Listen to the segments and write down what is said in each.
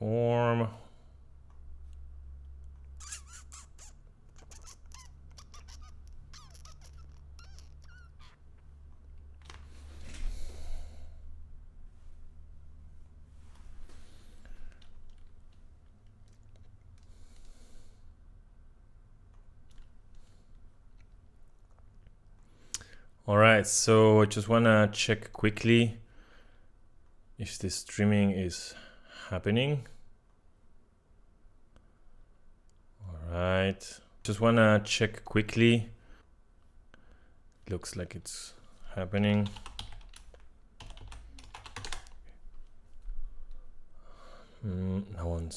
form. All right, so I just wanna check quickly if this streaming is happening. All right, just wanna check quickly. Looks like it's happening. Now on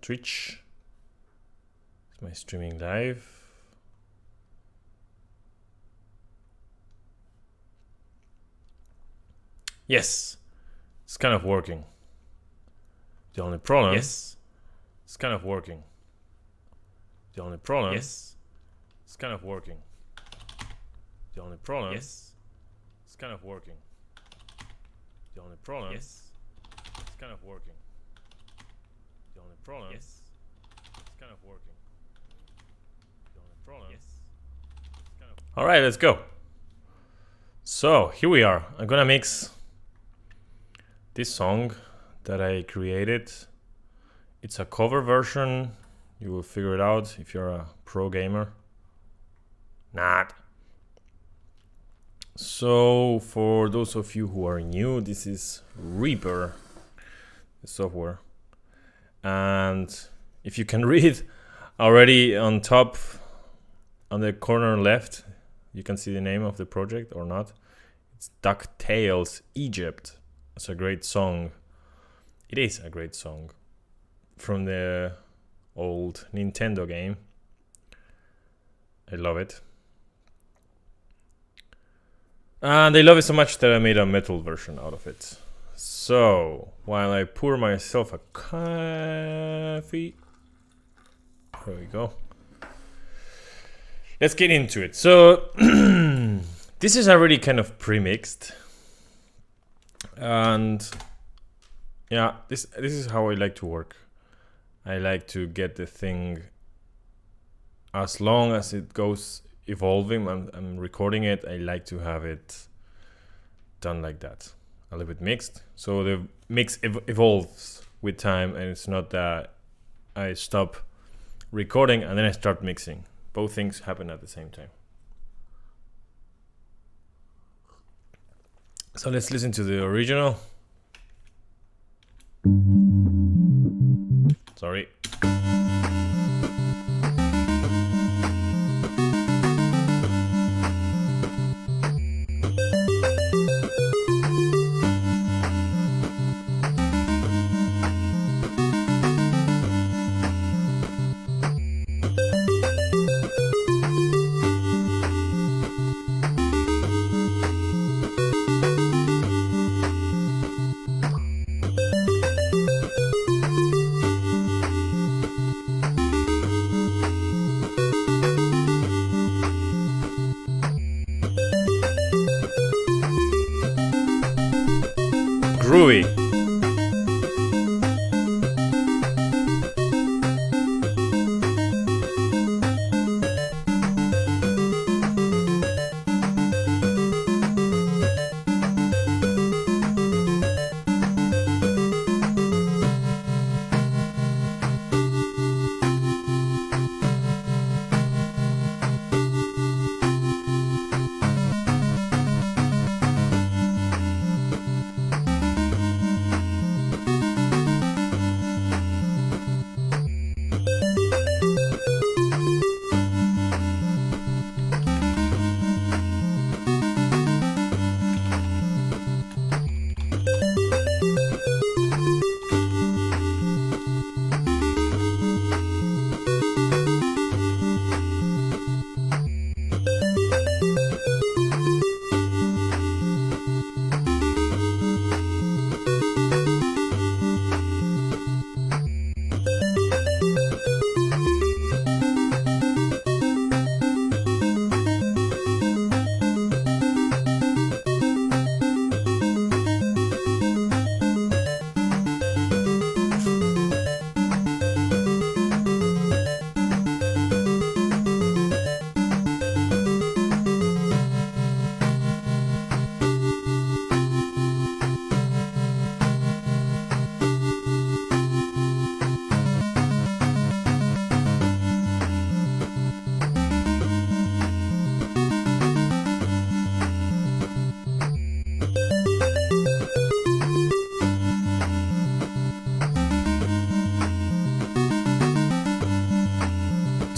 Twitch. Is my streaming live? Yes, it's kind of working. The only problem, yes, it's kind of working. The only problem, yes, it's kind of working. The only problem, yes, it's kind of working. The only problem, yes, it's kind of working. The only problem, yes, it's kind of working. The only problem, yes, it's kind of. All right, let's go. So here we are. I'm gonna mix this song that I created. It's a cover version. You will figure it out if you're a pro gamer. Not. So for those of you who are new, this is Reaper, the software. And if you can read already on top, on the corner left, you can see the name of the project or not. It's DuckTales Egypt. It's a great song. It is a great song from the old Nintendo game. I love it. And I love it so much that I made a metal version out of it. So, while I pour myself a coffee, there we go. Let's get into it. So, this is already kind of pre-mixed. And yeah, this is how I like to work. I like to get the thing as long as it goes evolving. I'm recording it. I like to have it done like that, a little bit mixed. So the mix evolves with time, and it's not that I stop recording and then I start mixing. Both things happen at the same time. So let's listen to the original. Sorry. Groovy.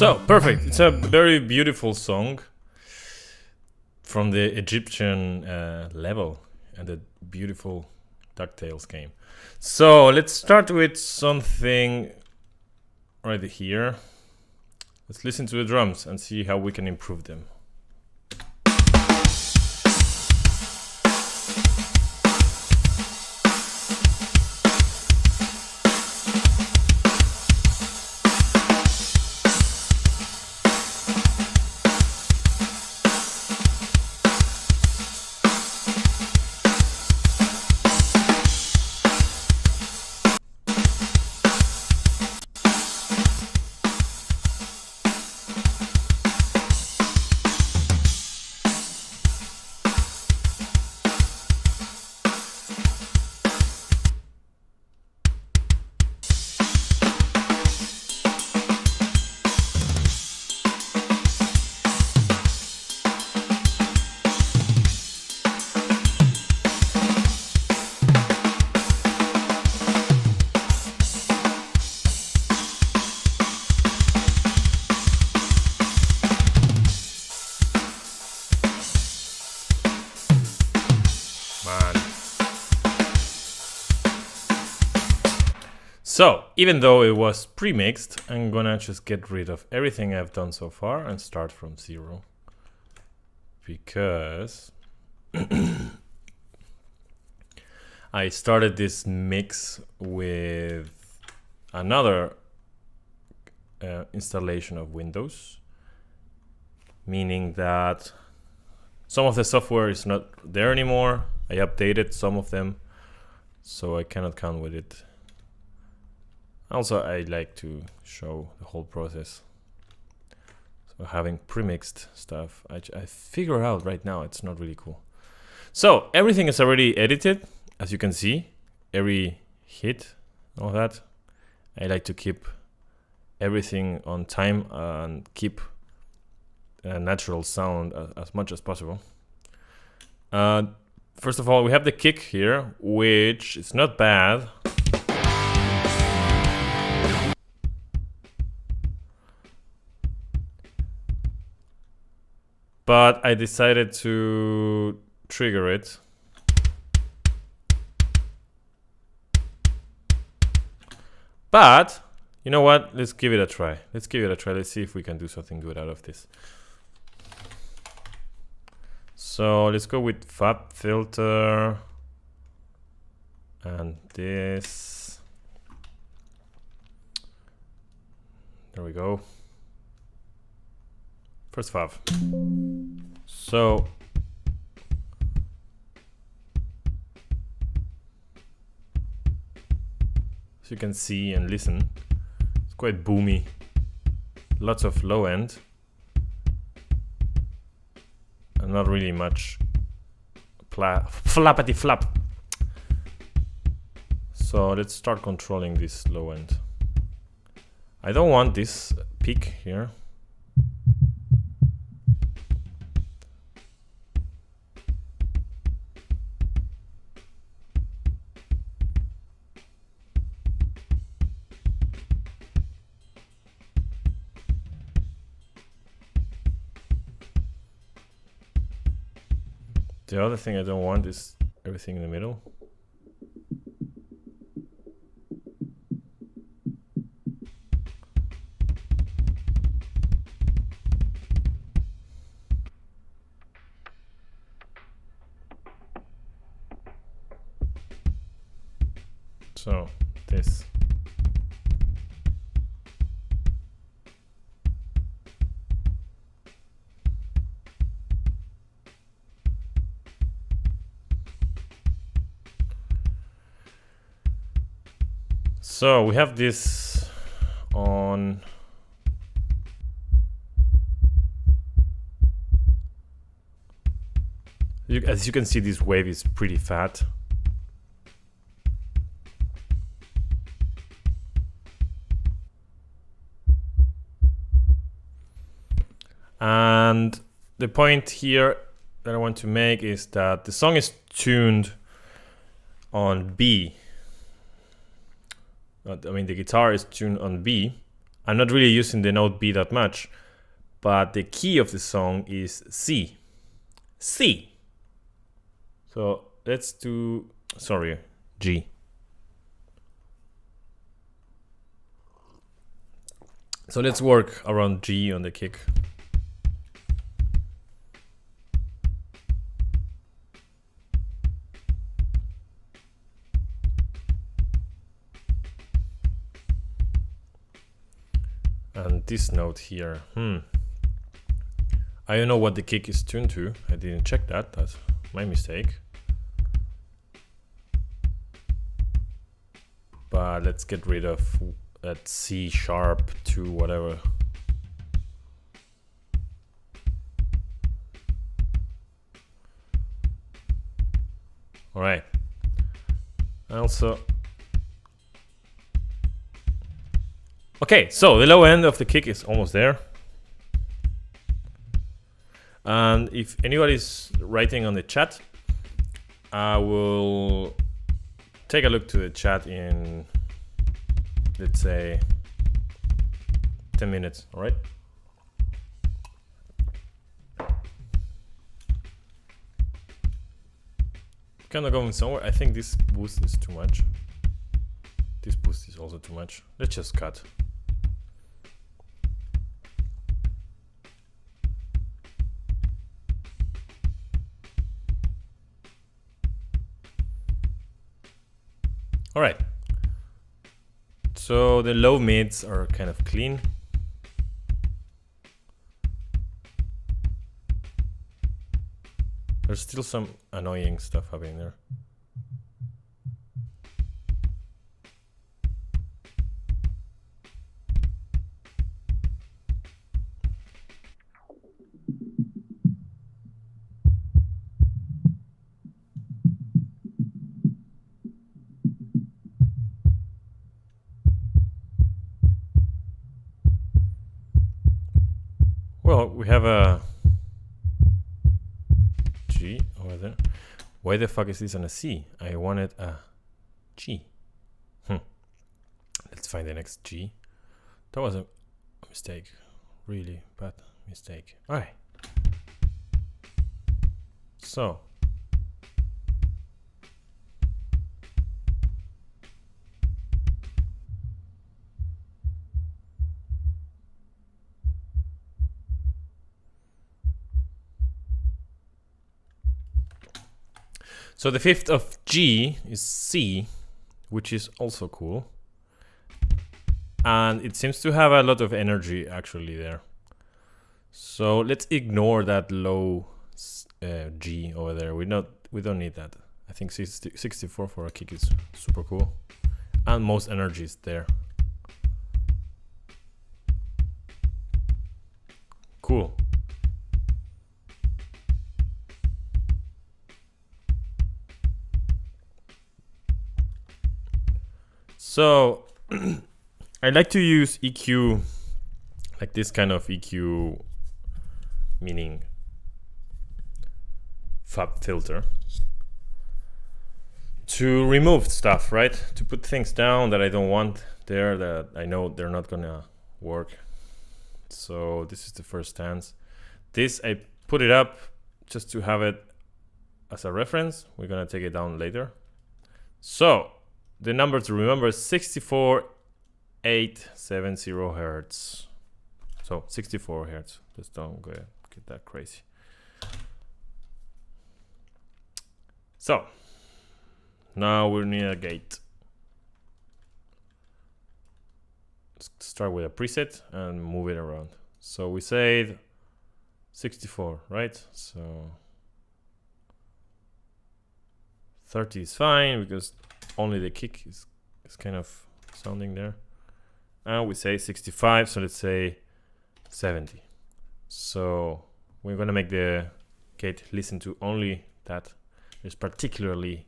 So, perfect. It's a very beautiful song from the Egyptian level and the beautiful DuckTales game. So, let's start with something right here. Let's listen to the drums and see how we can improve them. So, even though it was pre-mixed, I'm gonna just get rid of everything I've done so far and start from zero. Because I started this mix with another installation of Windows, meaning that some of the software is not there anymore. I updated some of them, so I cannot count with it. Also, I like to show the whole process. So having pre-mixed stuff, I figure out right now it's not really cool. So everything is already edited, as you can see. Every hit, all that. I like to keep everything on time and keep a natural sound as much as possible. First of all, we have the kick here, which is not bad. But I decided to trigger it. But, you know what? Let's give it a try. Let's see if we can do something good out of this. So let's go with Fab filter. And this. There we go. First Fab. So as you can see and listen, it's quite boomy. Lots of low end and not really much flappity flap. So let's start controlling this low end. I don't want this peak here. The other thing I don't want is everything in the middle. So, this. So we have this on as you can see, this wave is pretty fat. And the point here that I want to make is that the song is tuned on B. I mean, the guitar is tuned on B, I'm not really using the note B that much, but the key of the song is C. C. So let's do, sorry, G. So let's work around G on the kick. And this note here, I don't know what the kick is tuned to. I didn't check that. That's my mistake. But let's get rid of that C sharp to whatever. All right. Also, okay, so the low end of the kick is almost there. And if anybody's writing on the chat, I will take a look to the chat in, let's say, 10 minutes, all right? Kind of going somewhere. I think this boost is too much. This boost is also too much. Let's just cut. All right. So the low mids are kind of clean. There's still some annoying stuff happening there. Well, we have a G over there. Why the fuck is this on a C? I wanted a G. Let's find the next G. That was a mistake. Really bad mistake. Alright. So. So the fifth of G is C, which is also cool. And it seems to have a lot of energy actually there. So let's ignore that low G over there. We don't need that. I think 64 for a kick is super cool. And most energy is there. Cool. So I like to use EQ, like this kind of EQ, meaning fab filter, to remove stuff, right? To put things down that I don't want there, that I know they're not gonna work. So this is the first stance. This, I put it up just to have it as a reference. We're gonna take it down later. So the number to remember is 64,870 hertz. So 64 hertz. Just don't get that crazy. So now we need a gate. Let's start with a preset and move it around. So we said 64, right? So 30 is fine because only the kick is kind of sounding there. And we say 65, so let's say 70. So we're gonna make the gate listen to only that. It's particularly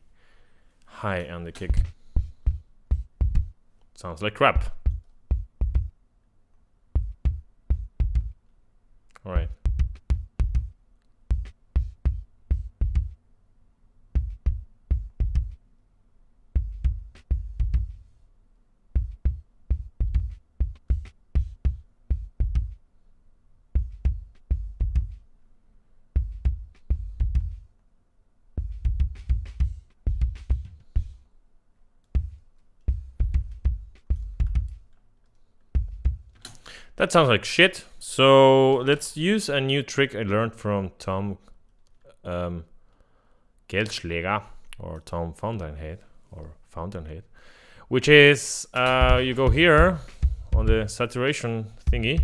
high on the kick. Sounds like crap. All right. That sounds like shit. So let's use a new trick I learned from Tom Geldschläger, or Tom Fountainhead, which is you go here on the saturation thingy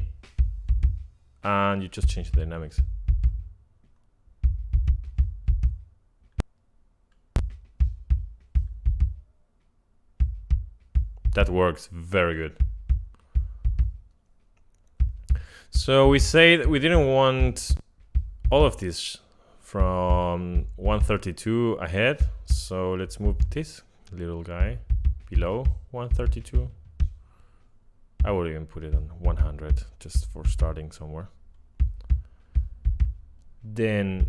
and you just change the dynamics. That works very good. So we say that we didn't want all of this from 132 ahead. So let's move this little guy below 132. I would even put it on 100 just for starting somewhere. Then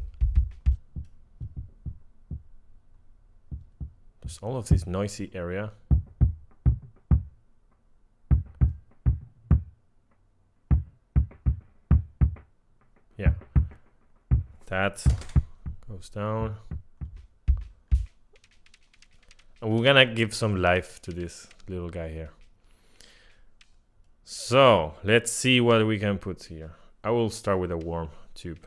there's all of this noisy area. Yeah, that goes down. And we're gonna give some life to this little guy here. So let's see what we can put here. I will start with a worm tube.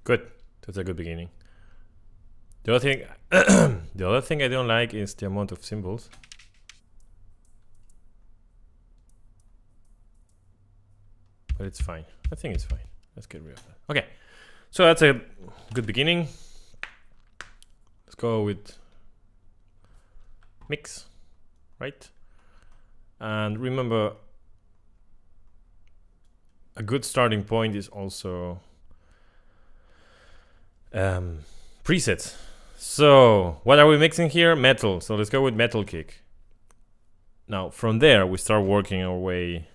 Good. That's a good beginning. The other thing, the other thing I don't like is the amount of symbols. But it's fine. I think it's fine. Let's get rid of that. Okay. So that's a good beginning. Let's go with mix, right? And remember, a good starting point is also presets. So what are we mixing here? Metal. So let's go with metal kick. Now from there we start working our way.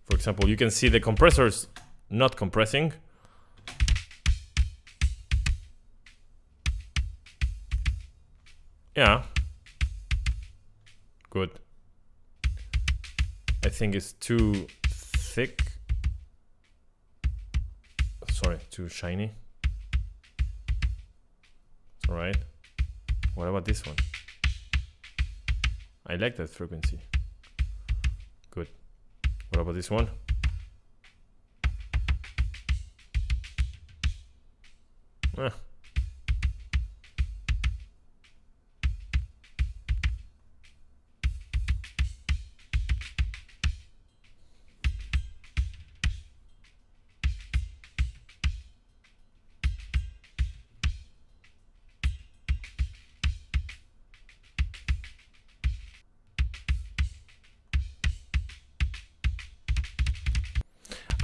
For example, you can see the compressors not compressing. Yeah. Good. I think it's too thick. Sorry, too shiny. It's alright. What about this one? I like that frequency. Good. What about this one? Ah.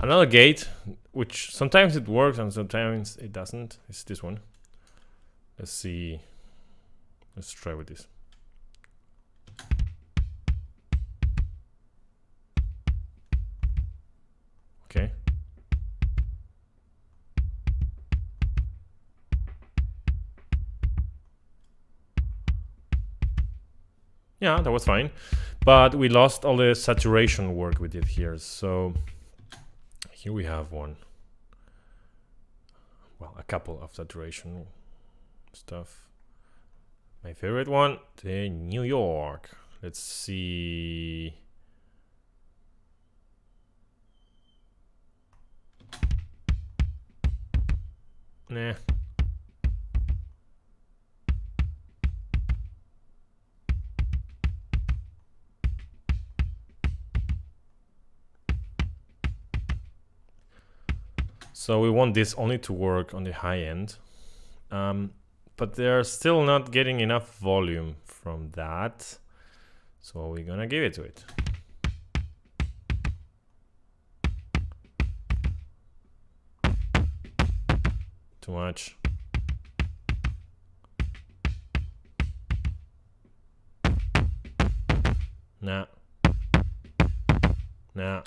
Another gate, which sometimes it works and sometimes it doesn't, is this one. Let's see. Let's try with this. Okay. Yeah, that was fine. But we lost all the saturation work we did here. So here we have one. Well, a couple of saturation stuff. My favorite one, the New York. Let's see. Nah. So we want this only to work on the high end. but they're still not getting enough volume from that. So we're gonna give it to it. Too much. Nah. Nah.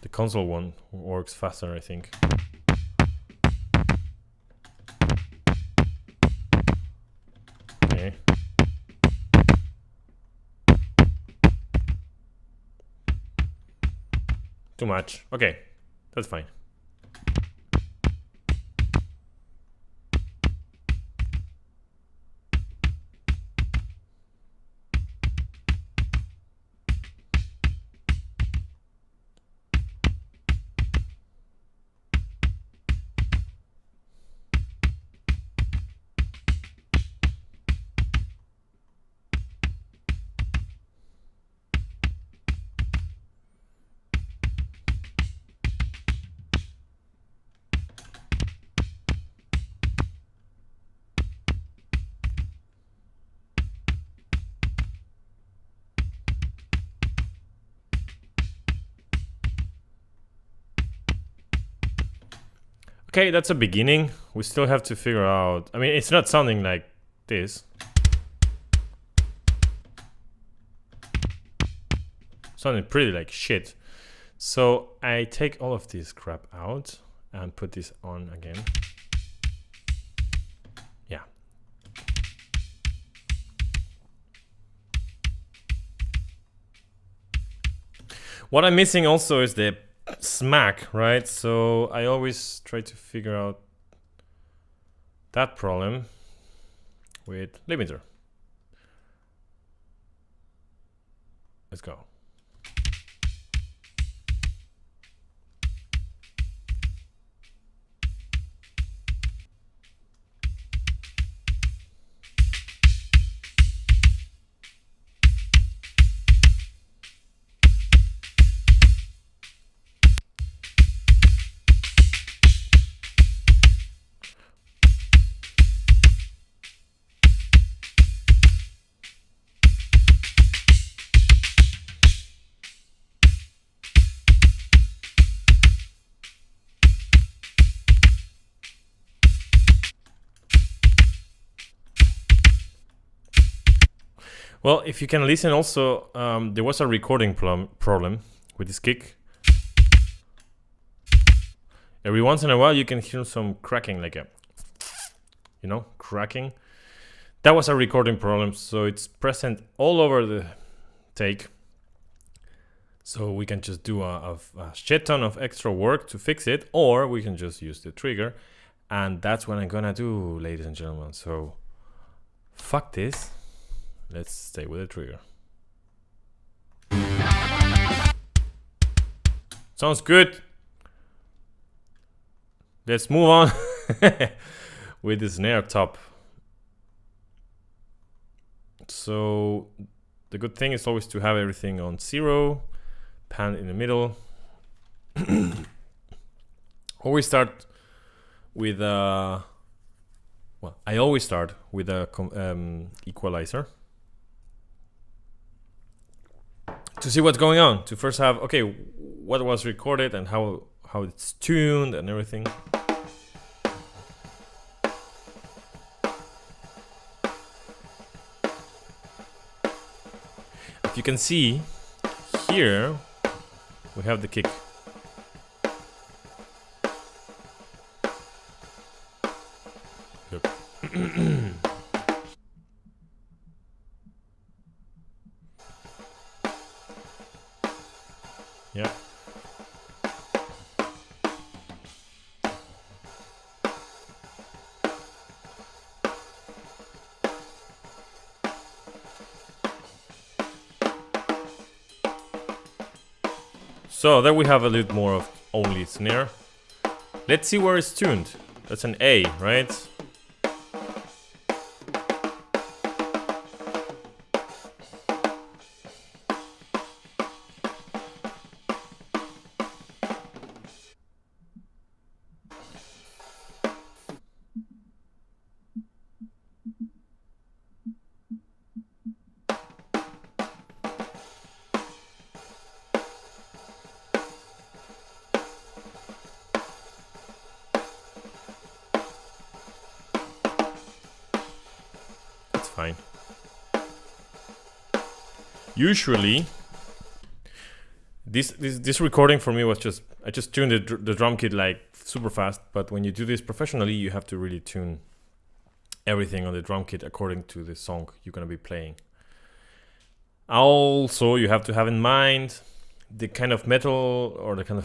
The console one works faster, I think. Okay. Too much. Okay, that's fine. Okay, that's a beginning. We still have to figure out... I mean, it's not sounding like this. Sounding pretty like shit. So I take all of this crap out and put this on again. Yeah. What I'm missing also is the smack, right? So I always try to figure out that problem with limiter. Let's go. Well, if you can listen also, there was a recording problem with this kick. Every once in a while you can hear some cracking, like a, you know, cracking. That was a recording problem, so it's present all over the take. So we can just do a shit ton of extra work to fix it, or we can just use the trigger. And that's what I'm gonna do, ladies and gentlemen. So fuck this. Let's stay with the trigger. Sounds good. Let's move on with the snare top. So the good thing is always to have everything on 0, pan in the middle. Always start with well, I always start with a equalizer to see what's going on. To first have, okay, what was recorded and how it's tuned and everything. If you can see here, we have the kick. Look. Yeah. So there we have a little more of only snare. Let's see where it's tuned. That's an A, right? Usually, this recording for me was just, I just tuned the drum kit like super fast, but when you do this professionally, you have to really tune everything on the drum kit according to the song you're gonna be playing. Also, you have to have in mind the kind of metal or the kind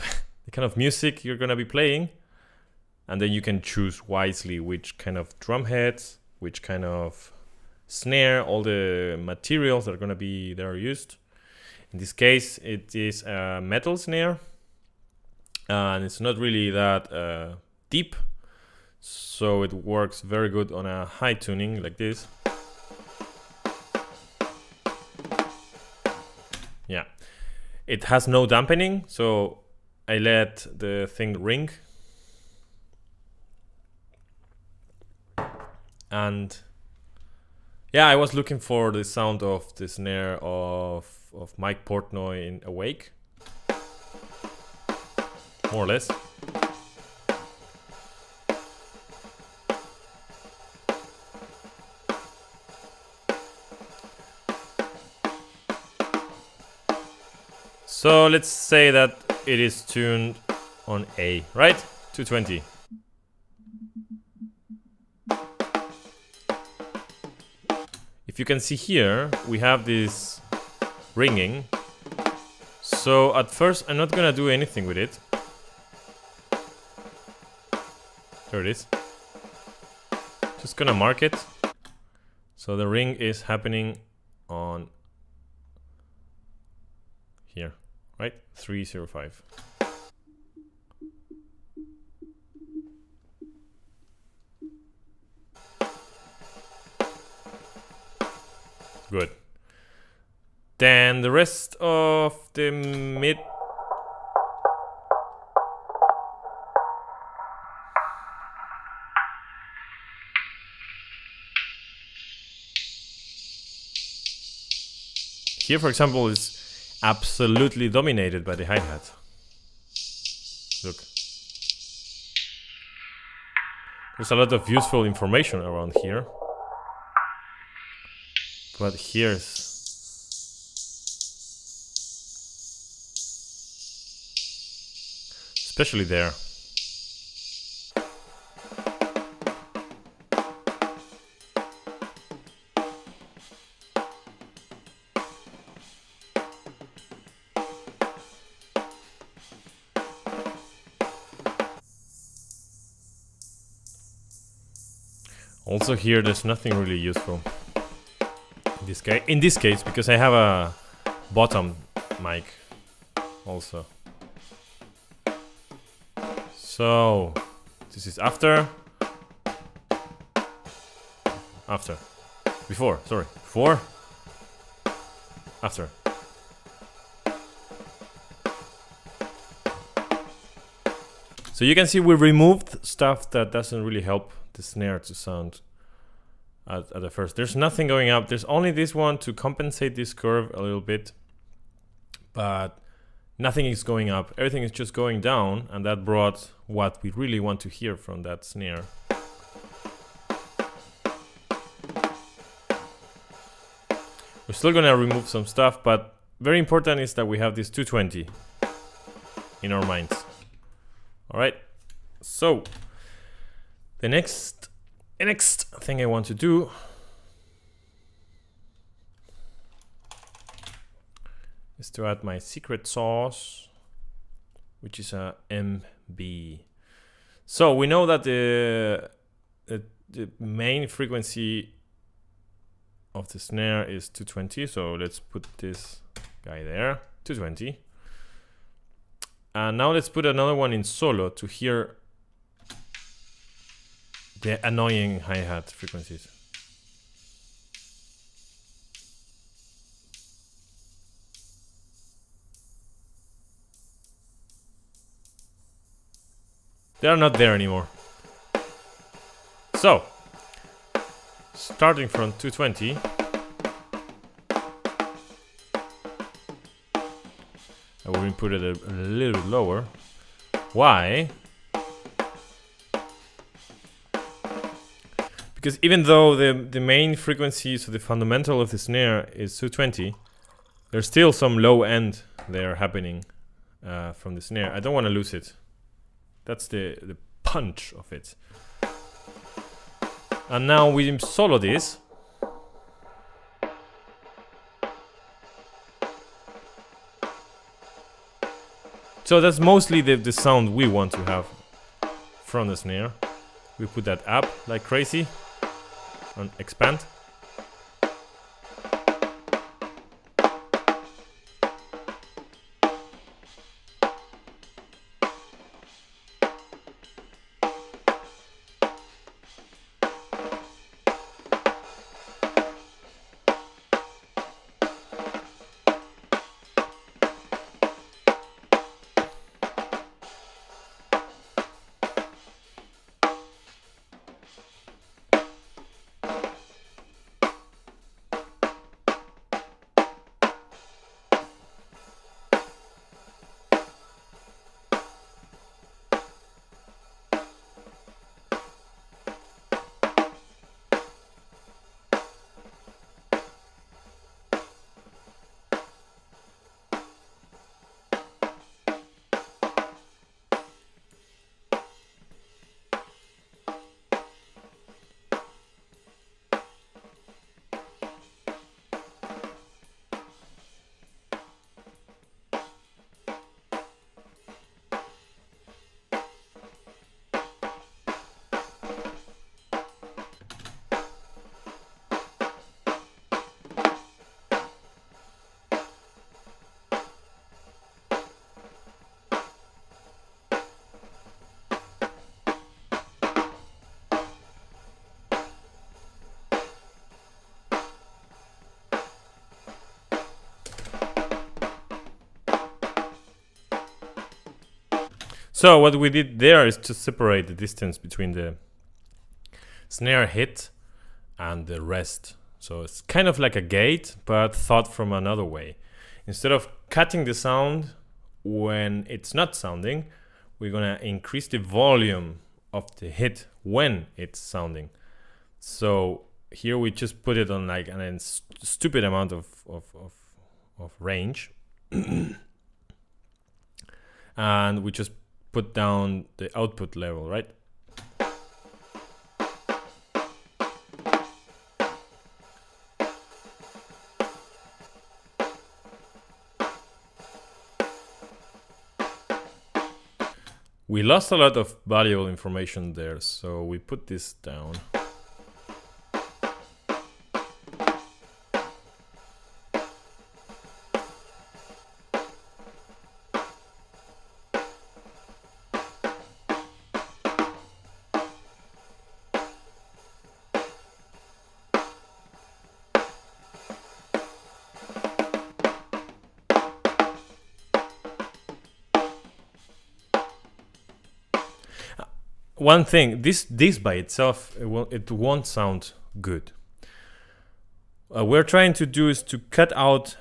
of music you're gonna be playing, and then you can choose wisely which kind of drum heads, which kind of snare, all the materials that are gonna be there used. In this case, it is a metal snare, and it's not really that deep, so it works very good on a high tuning like this. Yeah, it has no dampening, so I let the thing ring, and yeah, I was looking for the sound of the snare of Mike Portnoy in Awake, more or less. So let's say that it is tuned on A, right? 220. If you can see here, we have this ringing. So at first, I'm not gonna do anything with it. There it is. Just gonna mark it. So the ring is happening on here, right? 305. Good. Then the rest of the mid. Here, for example, is absolutely dominated by the hi-hat. Look. There's a lot of useful information around here. But here's especially there. Also here, there's nothing really useful. In this case, because I have a bottom mic also. So this is after, before, after. So you can see we removed stuff that doesn't really help the snare to sound at the first. There's nothing going up. There's only this one to compensate this curve a little bit, but nothing is going up. Everything is just going down, and that brought what we really want to hear from that snare. We're still gonna remove some stuff, but very important is that we have this 220 in our minds. All right, so the next thing I want to do is to add my secret sauce, which is a MB. So we know that the main frequency of the snare is 220, so let's put this guy there, 220. And now let's put another one in solo to hear the annoying hi-hat frequencies. They are not there anymore. So, starting from 220, I will put it a little bit lower. Why? Because even though the main frequency, so the fundamental of the snare is 220, There's still some low end there happening from the snare. I don't want to lose it. That's the punch of it. And now we solo this. So that's mostly the sound we want to have from the snare. We put that up like crazy and expand. So what we did there is to separate the distance between the snare hit and the rest. So it's kind of like a gate, but thought from another way. Instead of cutting the sound when it's not sounding, we're gonna increase the volume of the hit when it's sounding. So here we just put it on like a stupid amount of range. And we just put down the output level, right? We lost a lot of valuable information there, so we put this down. One thing, this by itself, it won't sound good. We're trying to do is to cut out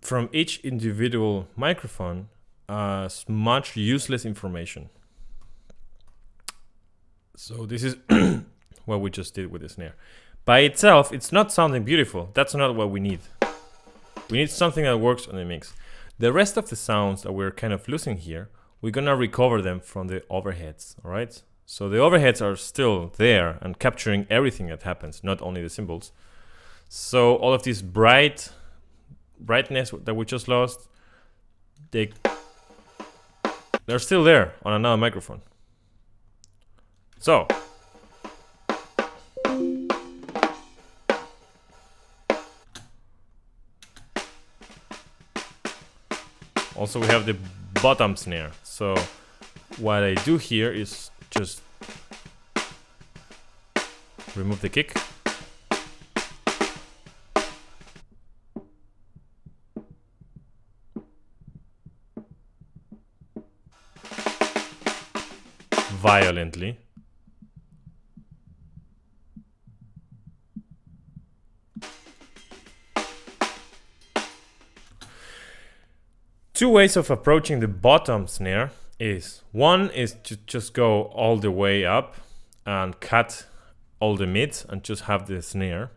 from each individual microphone as much useless information. So this is what we just did with the snare. By itself, it's not sounding beautiful. That's not what we need. We need something that works on the mix. The rest of the sounds that we're kind of losing here, we're gonna recover them from the overheads, all right? So the overheads are still there and capturing everything that happens, not only the cymbals. So all of this brightness that we just lost, they're still there on another microphone. So also we have the bottom snare. So what I do here is just remove the kick. Violently. Two ways of approaching the bottom snare is, one is to just go all the way up and cut all the mids and just have the snare.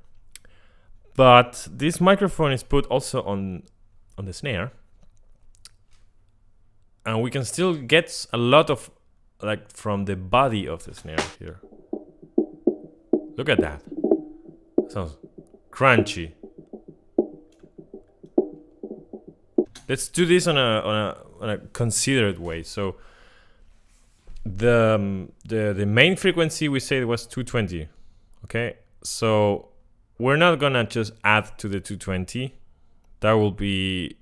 But this microphone is put also on on the snare. And we can still get a lot of like from the body of the snare here. Look at that. Sounds crunchy. Let's do this on a considered way. So the main frequency we said was 220. Okay, so we're not gonna just add to the 220. That will be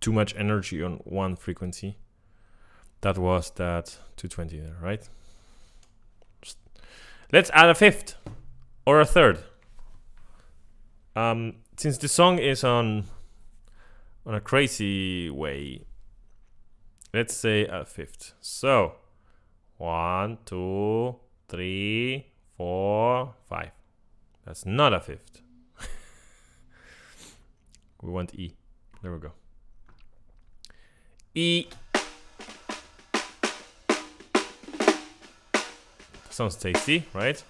too much energy on one frequency. That was that 220 there, right? Let's add a fifth or a third. Since the song is on a crazy way, let's say a fifth. So 1, 2, 3, 4, 5. That's not a fifth. We want E. There we go. E. Sounds tasty, right?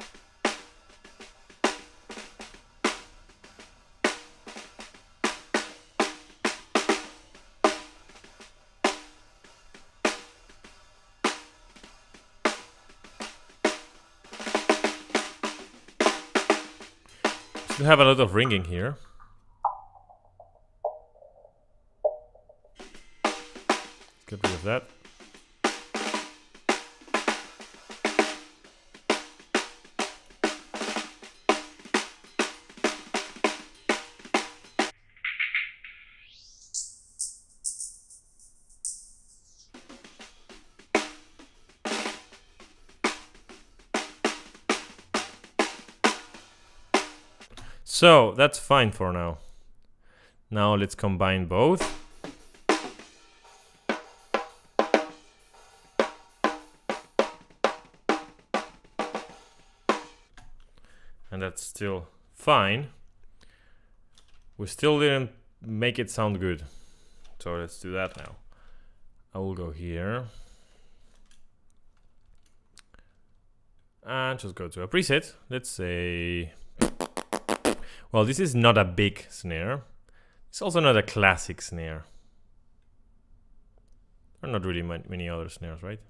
We have a lot of ringing here. Get rid of that. So that's fine for now. Now let's combine both. And that's still fine. We still didn't make it sound good. So let's do that now. I will go here. And just go to a preset. Let's say... Well, this is not a big snare. It's also not a classic snare. There are not really many other snares, right?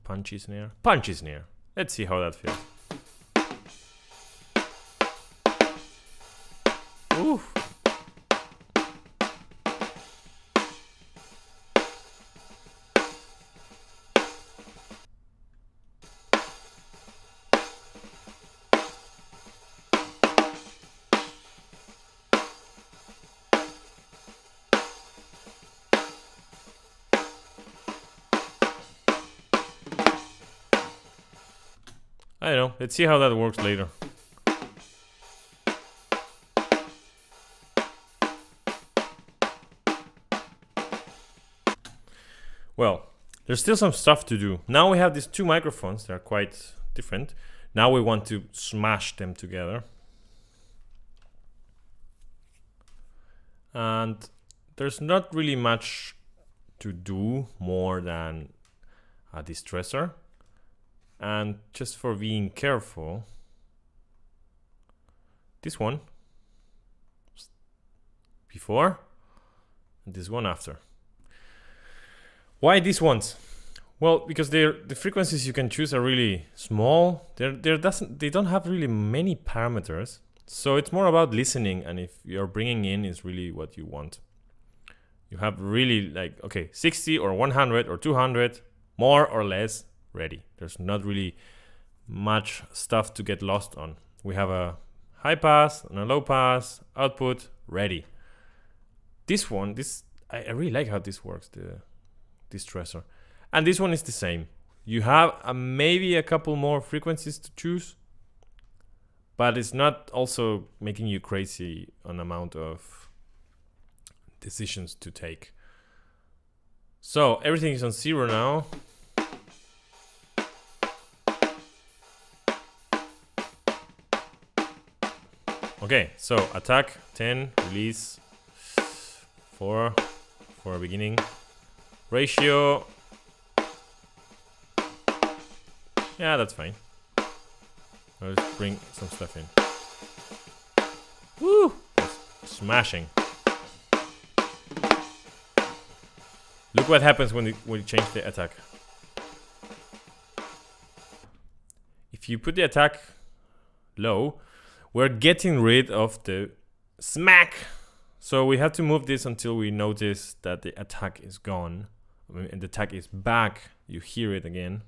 Punchy snare. Punchy snare. Let's see how that feels. Ooh. I don't know. Let's see how that works later. Well, there's still some stuff to do. Now we have these two microphones. They're quite different. Now we want to smash them together. And there's not really much to do more than a distressor. And just for being careful, this one before and this one after. Why these ones? Well, because the frequencies you can choose are really small. They don't have really many parameters. So it's more about listening, and if you're bringing in is really what you want. You have really like, okay, 60 or 100 or 200, more or less, ready. There's not really much stuff to get lost on. We have a high pass and a low pass, output, ready. This one, I really like how this works, the distressor. And this one is the same. You have maybe a couple more frequencies to choose, but it's not also making you crazy on amount of decisions to take. So everything is on 0 now. Okay, so attack 10, release 4 for a beginning. Ratio. Yeah, that's fine. I'll just bring some stuff in. Woo! Smashing. Look what happens when you change the attack. If you put the attack low, we're getting rid of the smack. So we have to move this until we notice that the attack is gone. And the attack is back. You hear it again.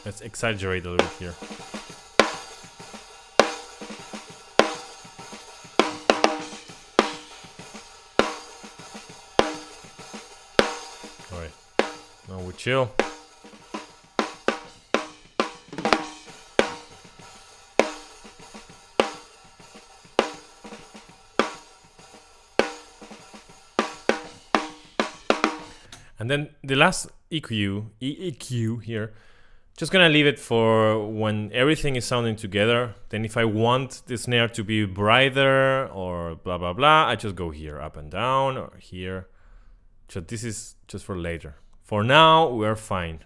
Let's exaggerate a little bit here. Alright, now we chill. And then the last EQ here, just gonna leave it for when everything is sounding together. Then if I want the snare to be brighter or blah blah blah, I just go here, up and down, or here. So this is just for later. For now, we're fine.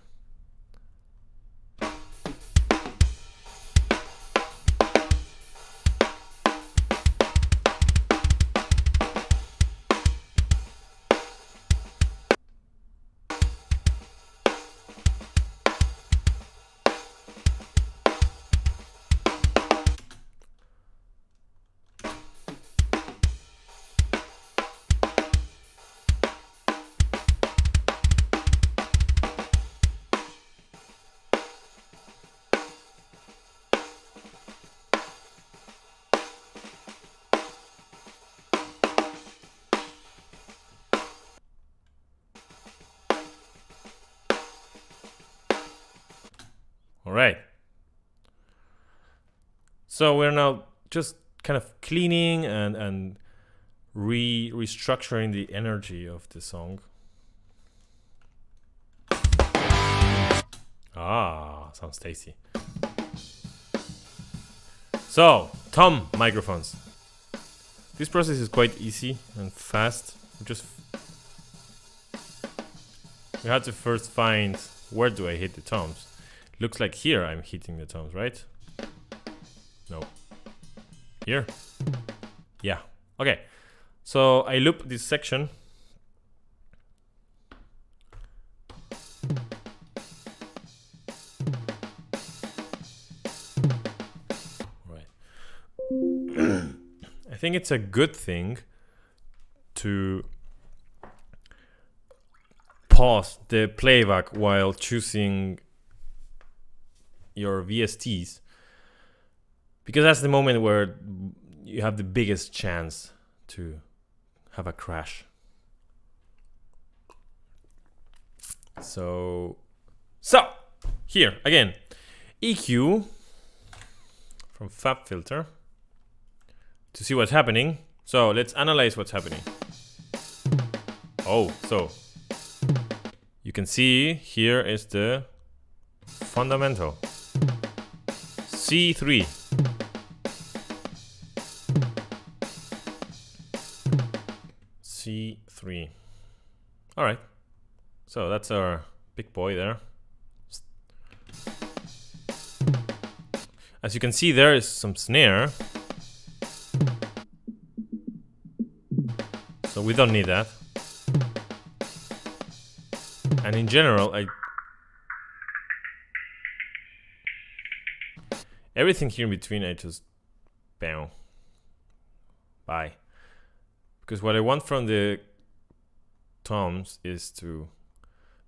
All right. So we're now just kind of cleaning and restructuring the energy of the song. Ah, sounds tasty. So, tom microphones. This process is quite easy and fast. We have to first find where do I hit the toms. Looks like here I'm hitting the toms, right? No. Here? Yeah. Okay. So I loop this section. Right. I think it's a good thing to pause the playback while choosing your VSTs, because that's the moment where you have the biggest chance to have a crash. So here again, EQ from FabFilter to see what's happening. So let's analyze what's happening. Oh, so you can see here is the fundamental C3. C3. All right. So that's our big boy there. As you can see, there is some snare. So we don't need that. And in general, everything here in between, I just bam. Bye. Because what I want from the toms is to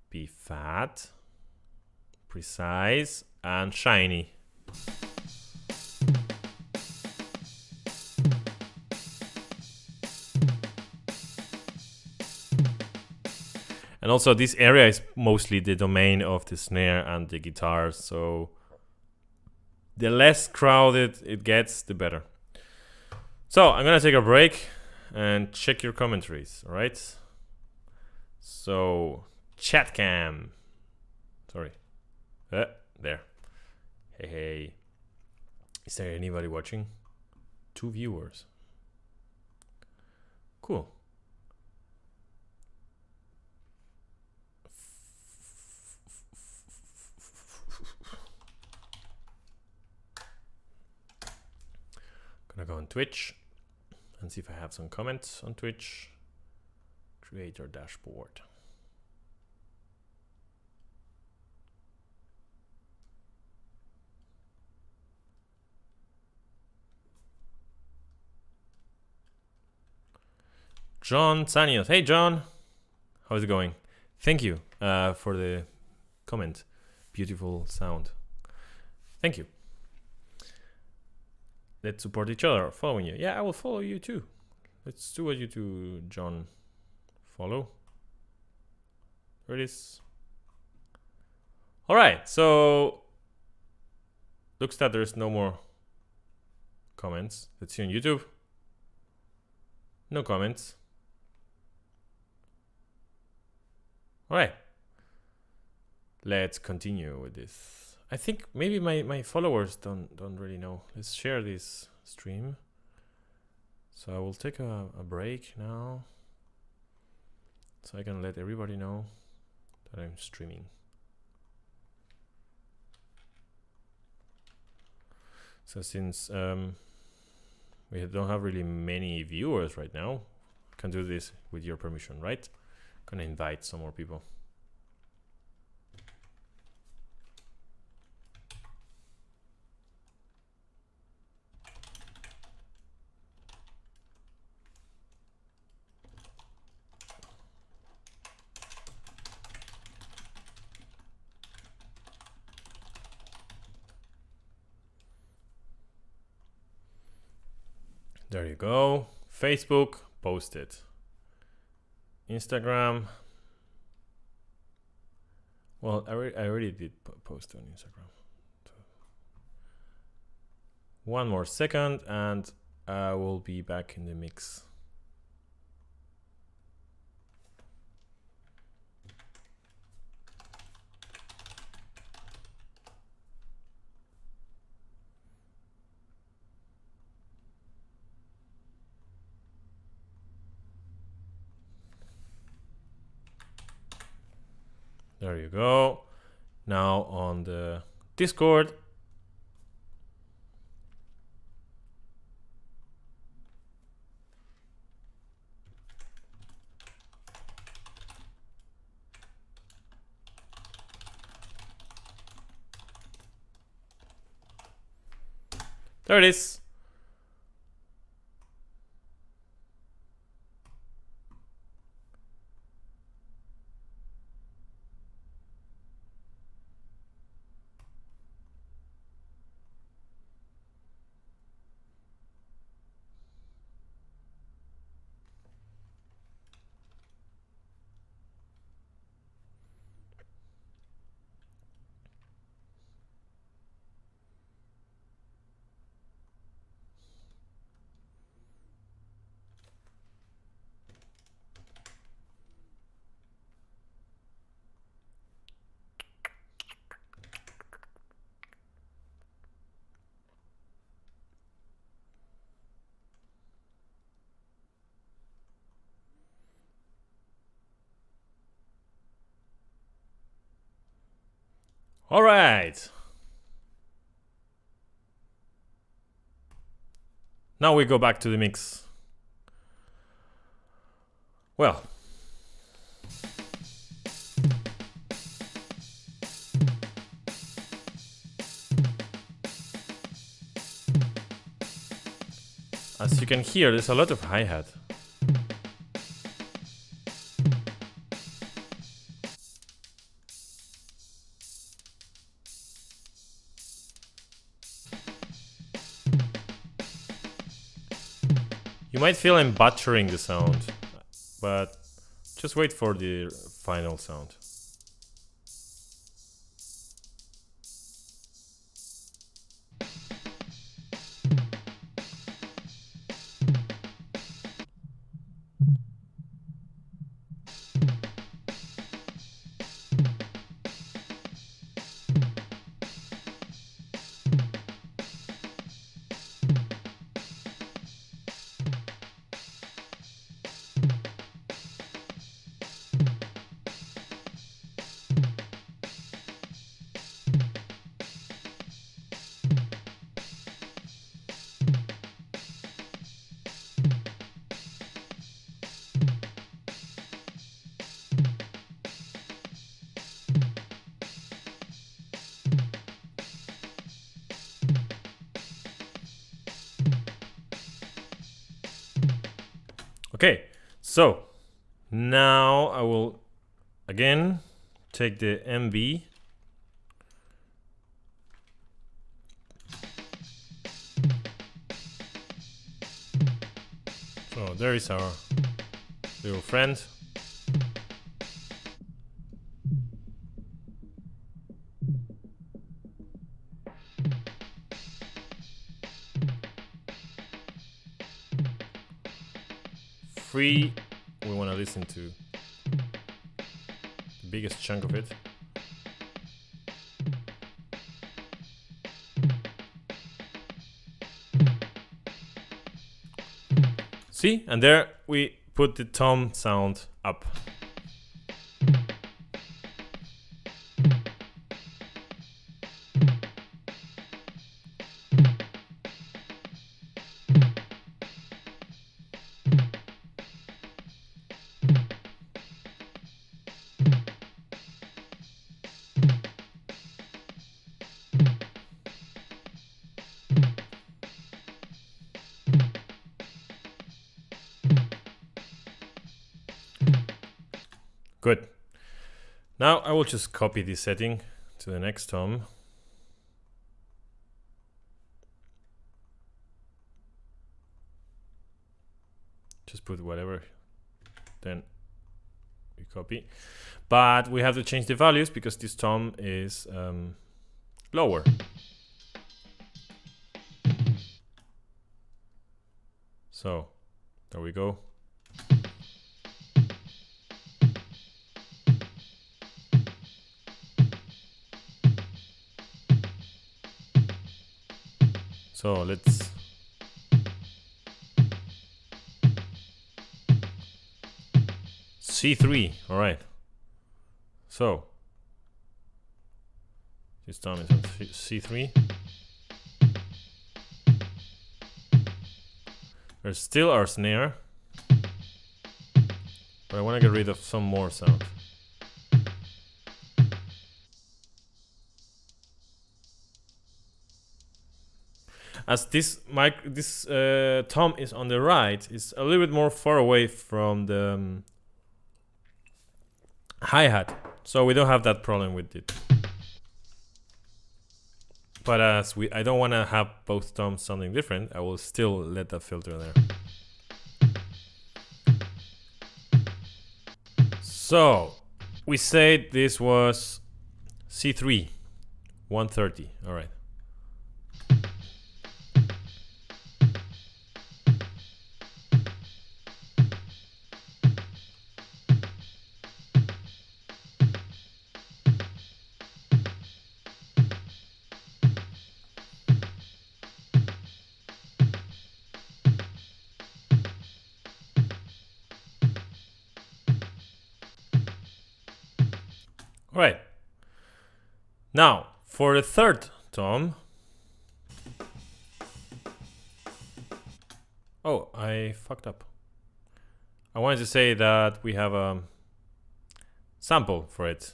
be fat, precise, and shiny. And also this area is mostly the domain of the snare and the guitar, so the less crowded it gets, the better. So I'm gonna take a break and check your commentaries, all right? So chat cam, sorry, there. Hey, is there anybody watching? 2 viewers. Cool. go on Twitch and see if I have some comments on Twitch. Creator dashboard. John Sanios. Hey, John. How's it going? Thank you for the comment. Beautiful sound. Thank you. Let's support each other. Following you. Yeah, I will follow you too. Let's do what you do, John. Follow. There it is. All right. So looks that there's no more comments. Let's see on YouTube. No comments. All right. Let's continue with this. I think maybe my followers don't really know. Let's share this stream. So I will take a break now, so I can let everybody know that I'm streaming. So since we don't have really many viewers right now, I can do this with your permission, right? I'm gonna invite some more people. There you go. Facebook, post it. Instagram. Well, I already did post on Instagram. So one more second and I will be back in the mix. There you go. Now on the Discord. There it is. All right. Now we go back to the mix. Well, as you can hear, there's a lot of hi-hat. You might feel I'm butchering the sound, but just wait for the final sound. Okay, so now I will again take the MB. So there is our little friend. Free, we want to listen to the biggest chunk of it. See, and there we put the tom sound up. Good. Now I will just copy this setting to the next tom. Just put whatever, then we copy. But we have to change the values because this tom is lower. So there we go. So let's C3. All right. So this tom is on C3. There's still our snare, but I want to get rid of some more sound. As this tom is on the right, it's a little bit more far away from the hi-hat, so we don't have that problem with it. But as I don't want to have both toms sounding different, I will still let that filter there. So we said this was C3, 130. All right. All right. Now for the third tom. Oh, I fucked up. I wanted to say that we have a sample for it,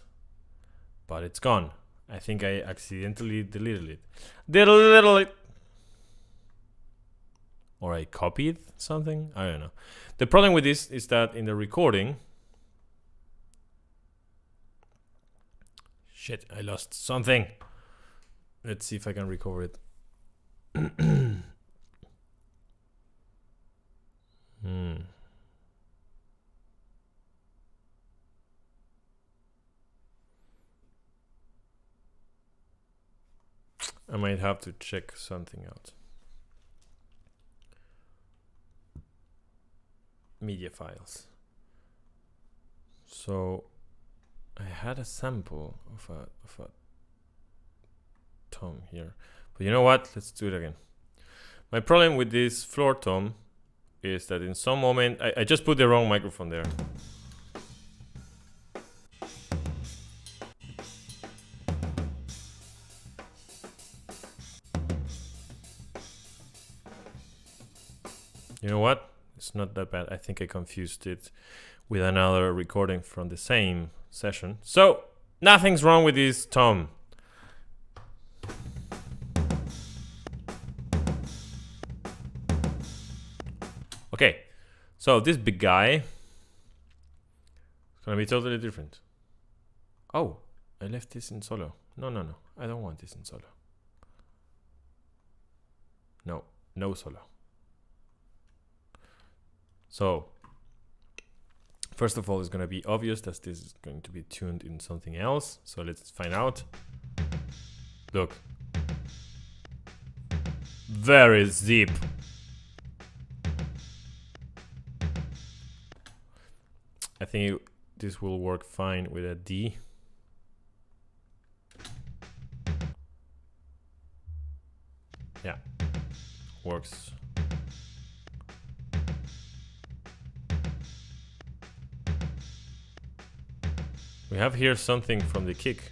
but it's gone. I think I accidentally deleted it. Or I copied something. I don't know. The problem with this is that in the recording, shit, I lost something. Let's see if I can recover it. I might have to check something out. Media files. So I had a sample of a tom here, but you know what? Let's do it again. My problem with this floor tom is that in some moment I just put the wrong microphone there. You know what? It's not that bad. I think I confused it with another recording from the same session. So nothing's wrong with this tom. Okay, So this big guy is gonna be totally different. Oh, I left this in solo. No, I don't want this in solo. No solo. So first of all, it's gonna be obvious that this is going to be tuned in something else. So let's find out. Look. Very deep. I think this will work fine with a D. Yeah, works. We have here something from the kick.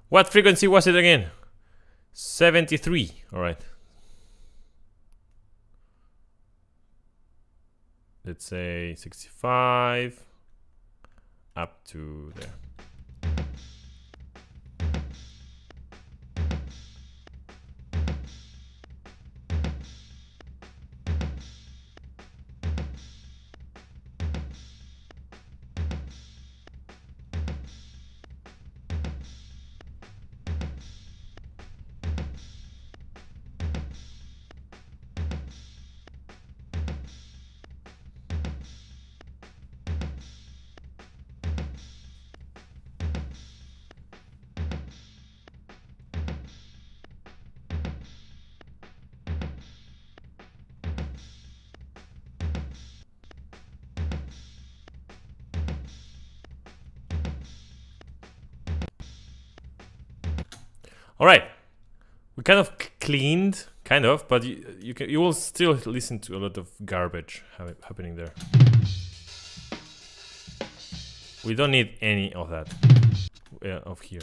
What frequency was it again? 73. All right. Let's say 65 up to there. All right, we kind of cleaned, but you will still listen to a lot of garbage happening there. We don't need any of that of here.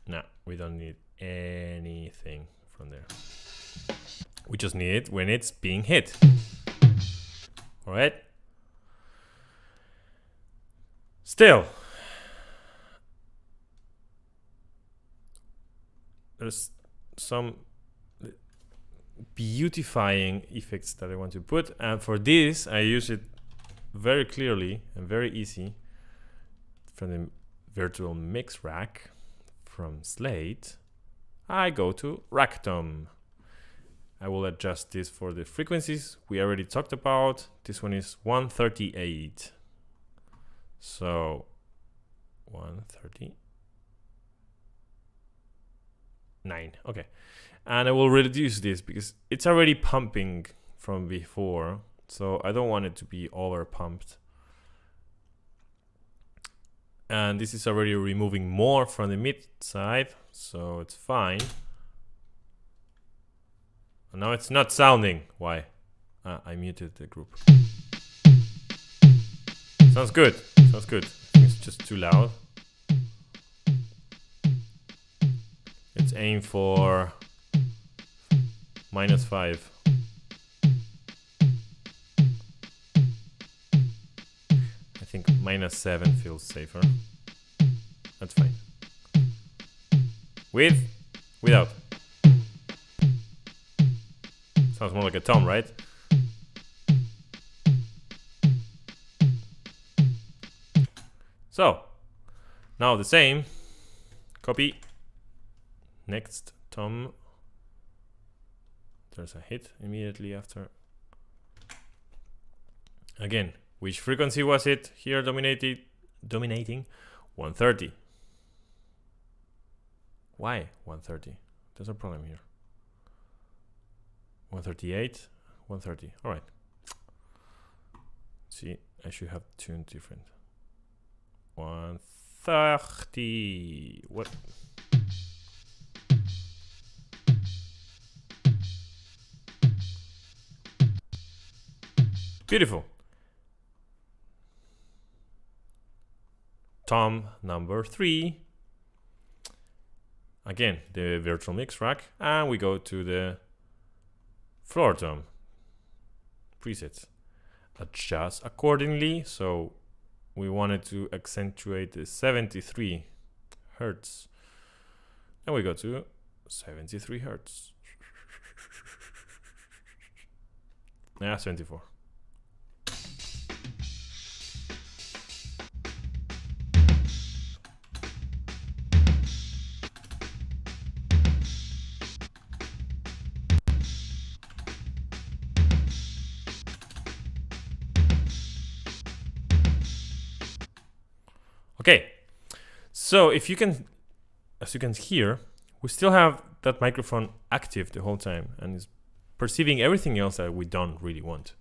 No, we don't need anything from there. We just need it when it's being hit. All right. Still, there's some beautifying effects that I want to put, and for this I use it very clearly and very easy from the virtual mix rack from Slate. I go to Racktome. I will adjust this for the frequencies we already talked about. This one is 138. So 130. 9. Okay, and I will reduce this because it's already pumping from before, so I don't want it to be over pumped. And this is already removing more from the mid side, so it's fine. And now it's not sounding. Why? I muted the group. Sounds good. Sounds good. I think it's just too loud. Let's aim for -5. I think -7 feels safer. That's fine. Without. Sounds more like a tom, right? So, now the same. Copy. Next tom. There's a hit immediately after. Again, which frequency was it here dominating? 130. Why 130? There's a problem here. 138, 130. All right. See, I should have tuned different. 130. What? Beautiful. Tom number 3. Again, the virtual mix rack, and we go to the floor tom presets. Adjust accordingly. So we wanted to accentuate the 73 hertz, and we go to 73 hertz. Yeah, 74. Okay, so if you can, as you can hear, we still have that microphone active the whole time and is perceiving everything else that we don't really want.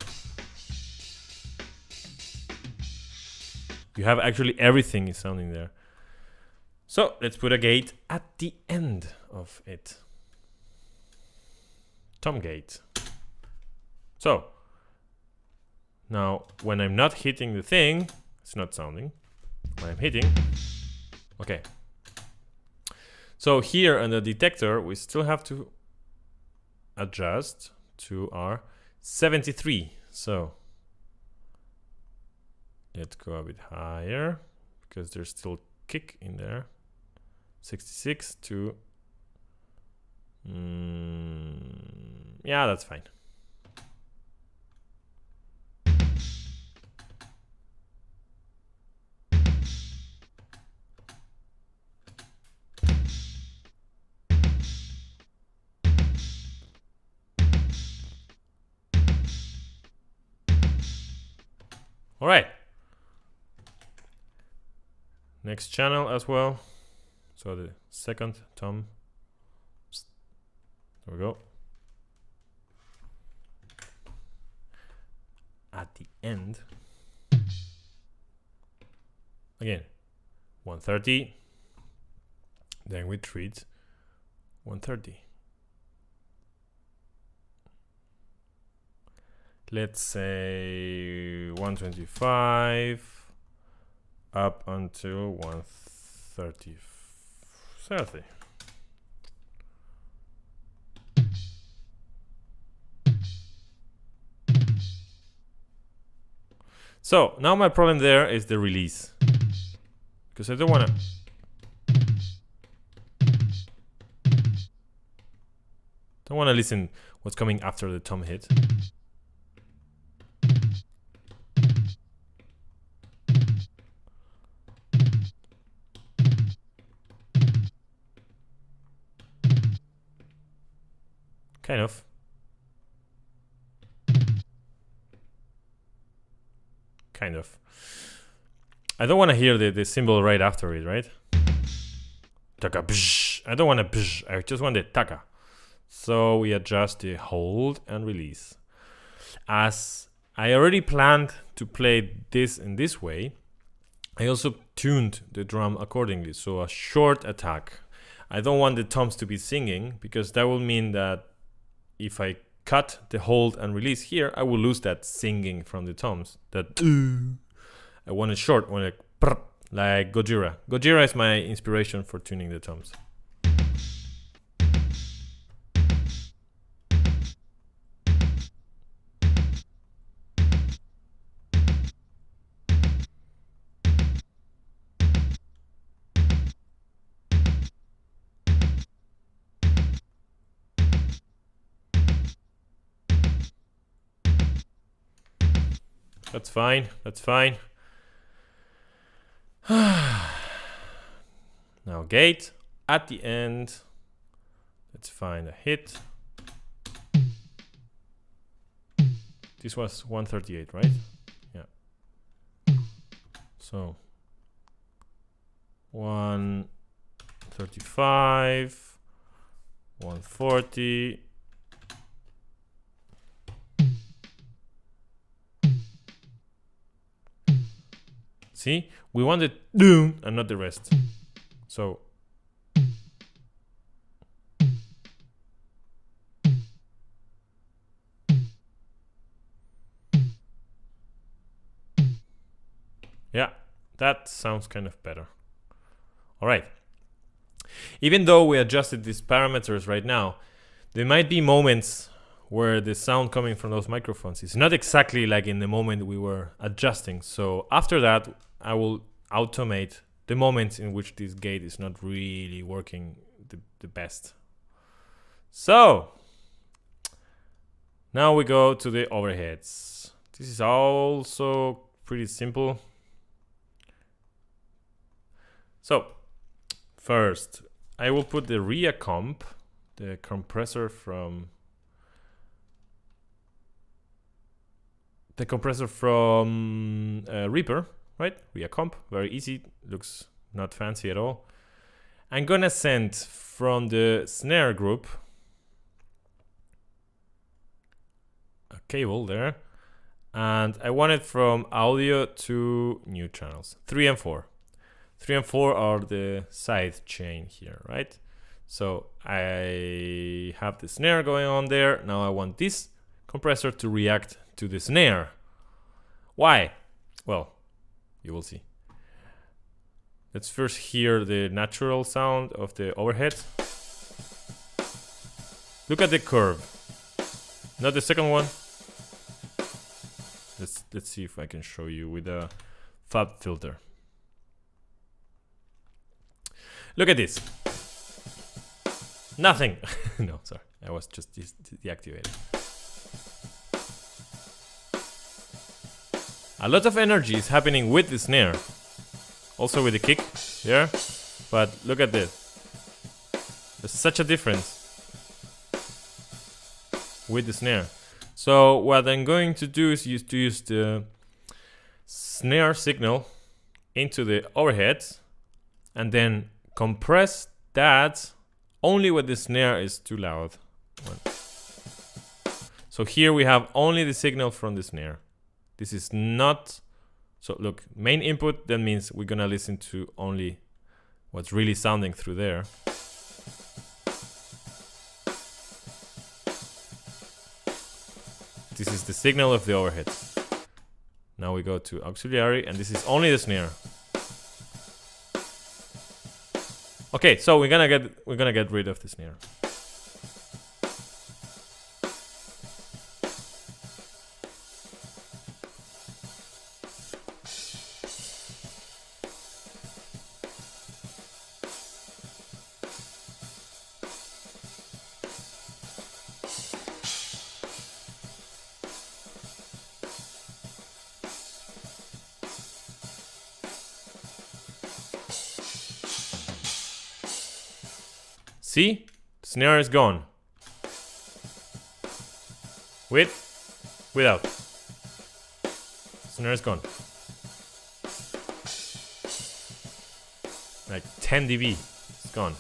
You have actually everything is sounding there. So let's put a gate at the end of it. Tom gate. So now when I'm not hitting the thing, it's not sounding. When I'm hitting, okay. So here on the detector, we still have to adjust to our 73. So let's go a bit higher because there's still kick in there. 66 to yeah, that's fine. All right. Next channel as well. So the second tom. There we go. At the end. Again, 130. Then we treat 130. Let's say 125 up until 130. 30. So now my problem there is the release, because I don't want to listen what's coming after the tom hit. Kind of. Kind of. I don't want to hear the cymbal right after it, right? Taka bzz. I don't want to bzz. I just want the taka. So we adjust the hold and release. As I already planned to play this in this way, I also tuned the drum accordingly. So a short attack. I don't want the toms to be singing, because that will mean that if I cut the hold and release here, I will lose that singing from the toms. That I want it short, I want it like Gojira. Gojira is my inspiration for tuning the toms. That's fine. That's fine. Now gate at the end. Let's find a hit. This was 138, right? Yeah. So 135, 140, See, we want the doom and not the rest. So yeah, that sounds kind of better. All right. Even though we adjusted these parameters right now, there might be moments where the sound coming from those microphones is not exactly like in the moment we were adjusting. So after that, I will automate the moments in which this gate is not really working the best. So now we go to the overheads. This is also pretty simple. So first, I will put the RIA comp, the compressor from Reaper, right? RIA comp, very easy, looks not fancy at all. I'm gonna send from the snare group a cable there, and I want it from audio to new channels, 3 and 4. 3 and 4 are the side chain here, right? So I have the snare going on there. Now I want this compressor to react to the snare. Why? Well, you will see. Let's first hear the natural sound of the overhead. Look at the curve. Not the second one. Let's see if I can show you with a fab filter. Look at this. Nothing. No, sorry. I was just deactivated. A lot of energy is happening with the snare. Also with the kick there. But look at this. There's such a difference with the snare. So what I'm going to do is use the snare signal into the overheads and then compress that only when the snare is too loud. So here we have only the signal from the snare. This is not... So look, main input, that means we're gonna listen to only what's really sounding through there. This is the signal of the overhead. Now we go to auxiliary, and this is only the snare. Okay, so we're gonna get rid of the snare. See? Snare is gone. Without. Snare is gone. Like 10 dB. It's gone.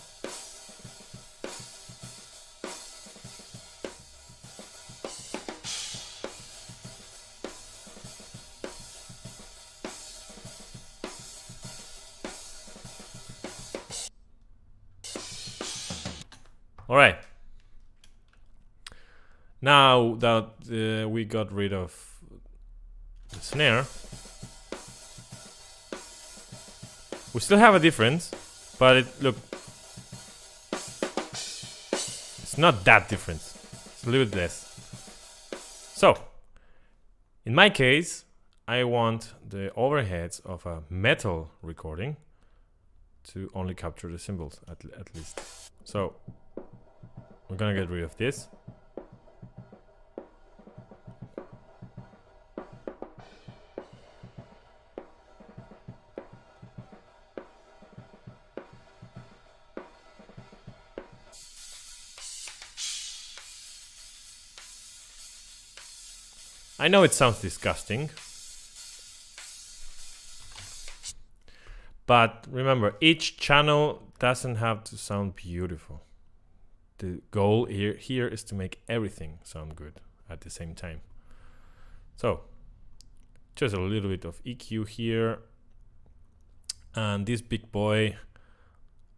All right. Now that we got rid of the snare, we still have a difference, but look, it's not that different. It's a little bit less. So, in my case, I want the overheads of a metal recording to only capture the cymbals at least. So we're gonna get rid of this. I know it sounds disgusting, but remember, each channel doesn't have to sound beautiful. The goal here is to make everything sound good at the same time. So, just a little bit of EQ here, and this big boy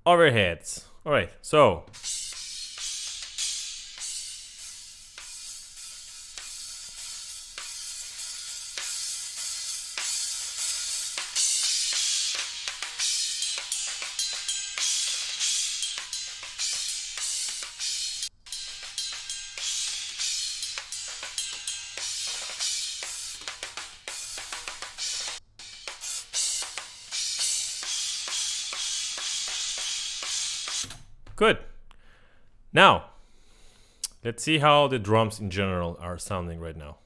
overheads. All right, so good. Now, let's see how the drums in general are sounding right now.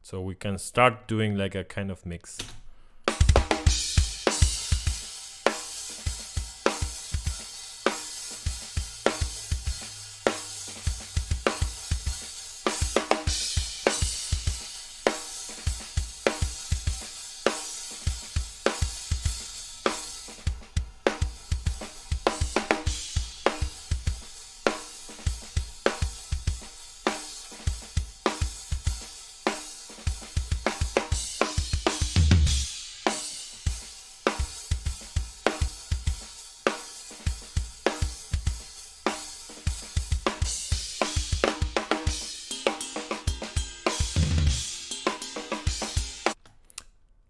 So we can start doing like a kind of mix.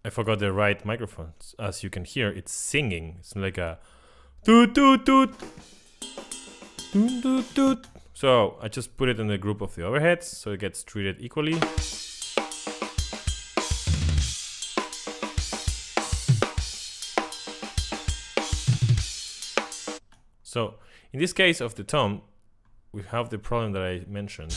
I forgot the right microphones. As you can hear, it's singing. It's like a toot toot toot toot toot toot. So I just put it in the group of the overheads so it gets treated equally. So in this case of the tom, we have the problem that I mentioned.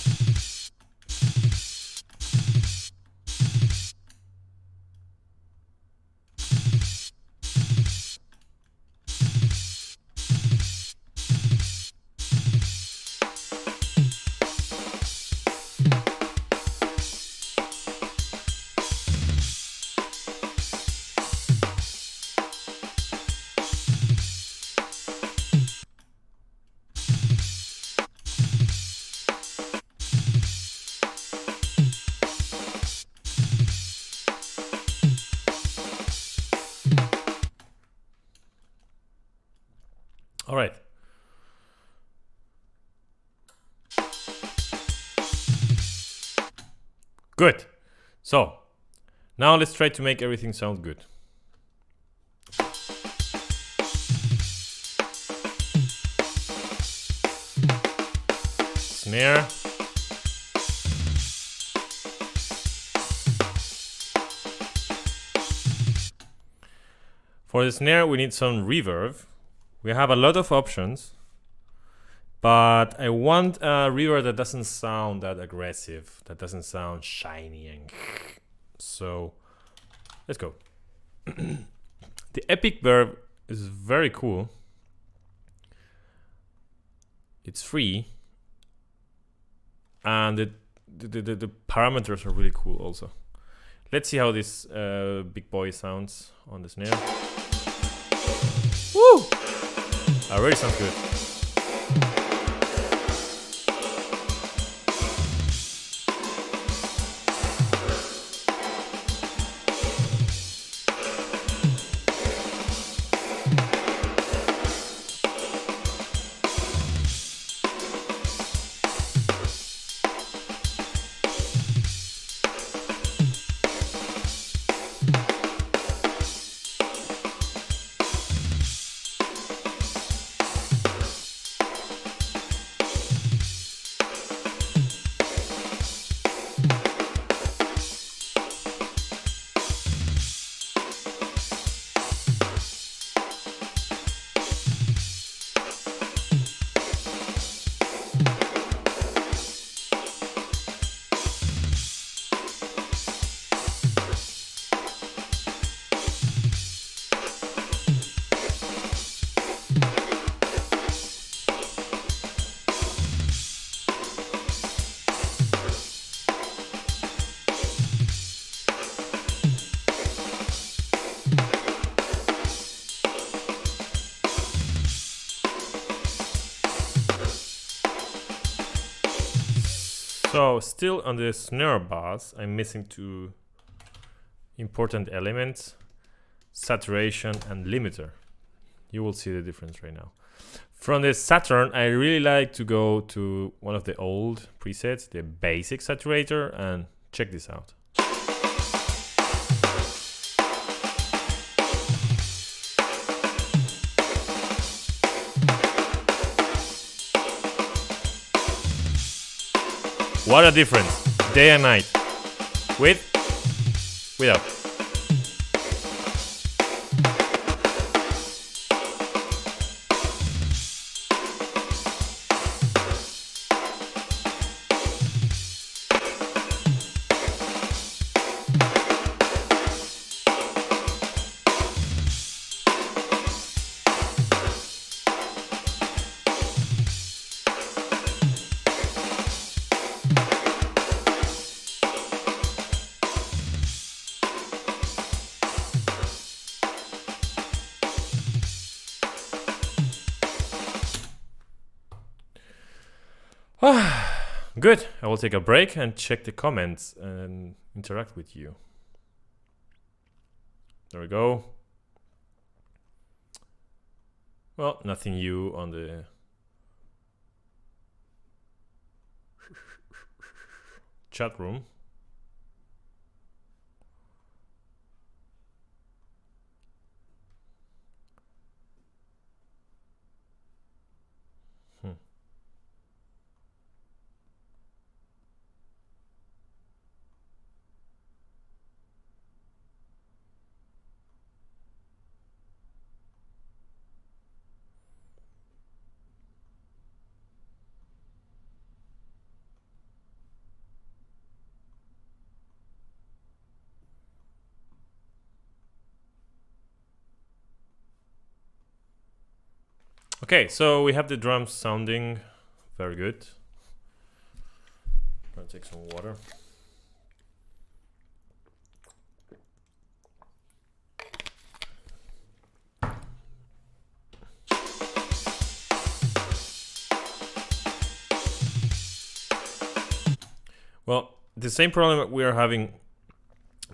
All right. Good. So now let's try to make everything sound good. Snare. For the snare, we need some reverb. We have a lot of options, but I want a reverb that doesn't sound that aggressive, that doesn't sound shiny and so let's go. The epic verb is very cool. It's free, and the parameters are really cool also. Let's see how this big boy sounds on the snare. Woo! Already sounds good. So still on the snare bass, I'm missing two important elements. saturation and limiter. You will see the difference right now. From the Saturn, I really like to go to one of the old presets, the basic saturator, and check this out. What a difference, day and night, with, without. Good. I will take a break and check the comments and interact with you. There we go. Well, nothing new on the chat room. Okay, so we have the drums sounding very good. I'm gonna take some water. Well, the same problem that we are having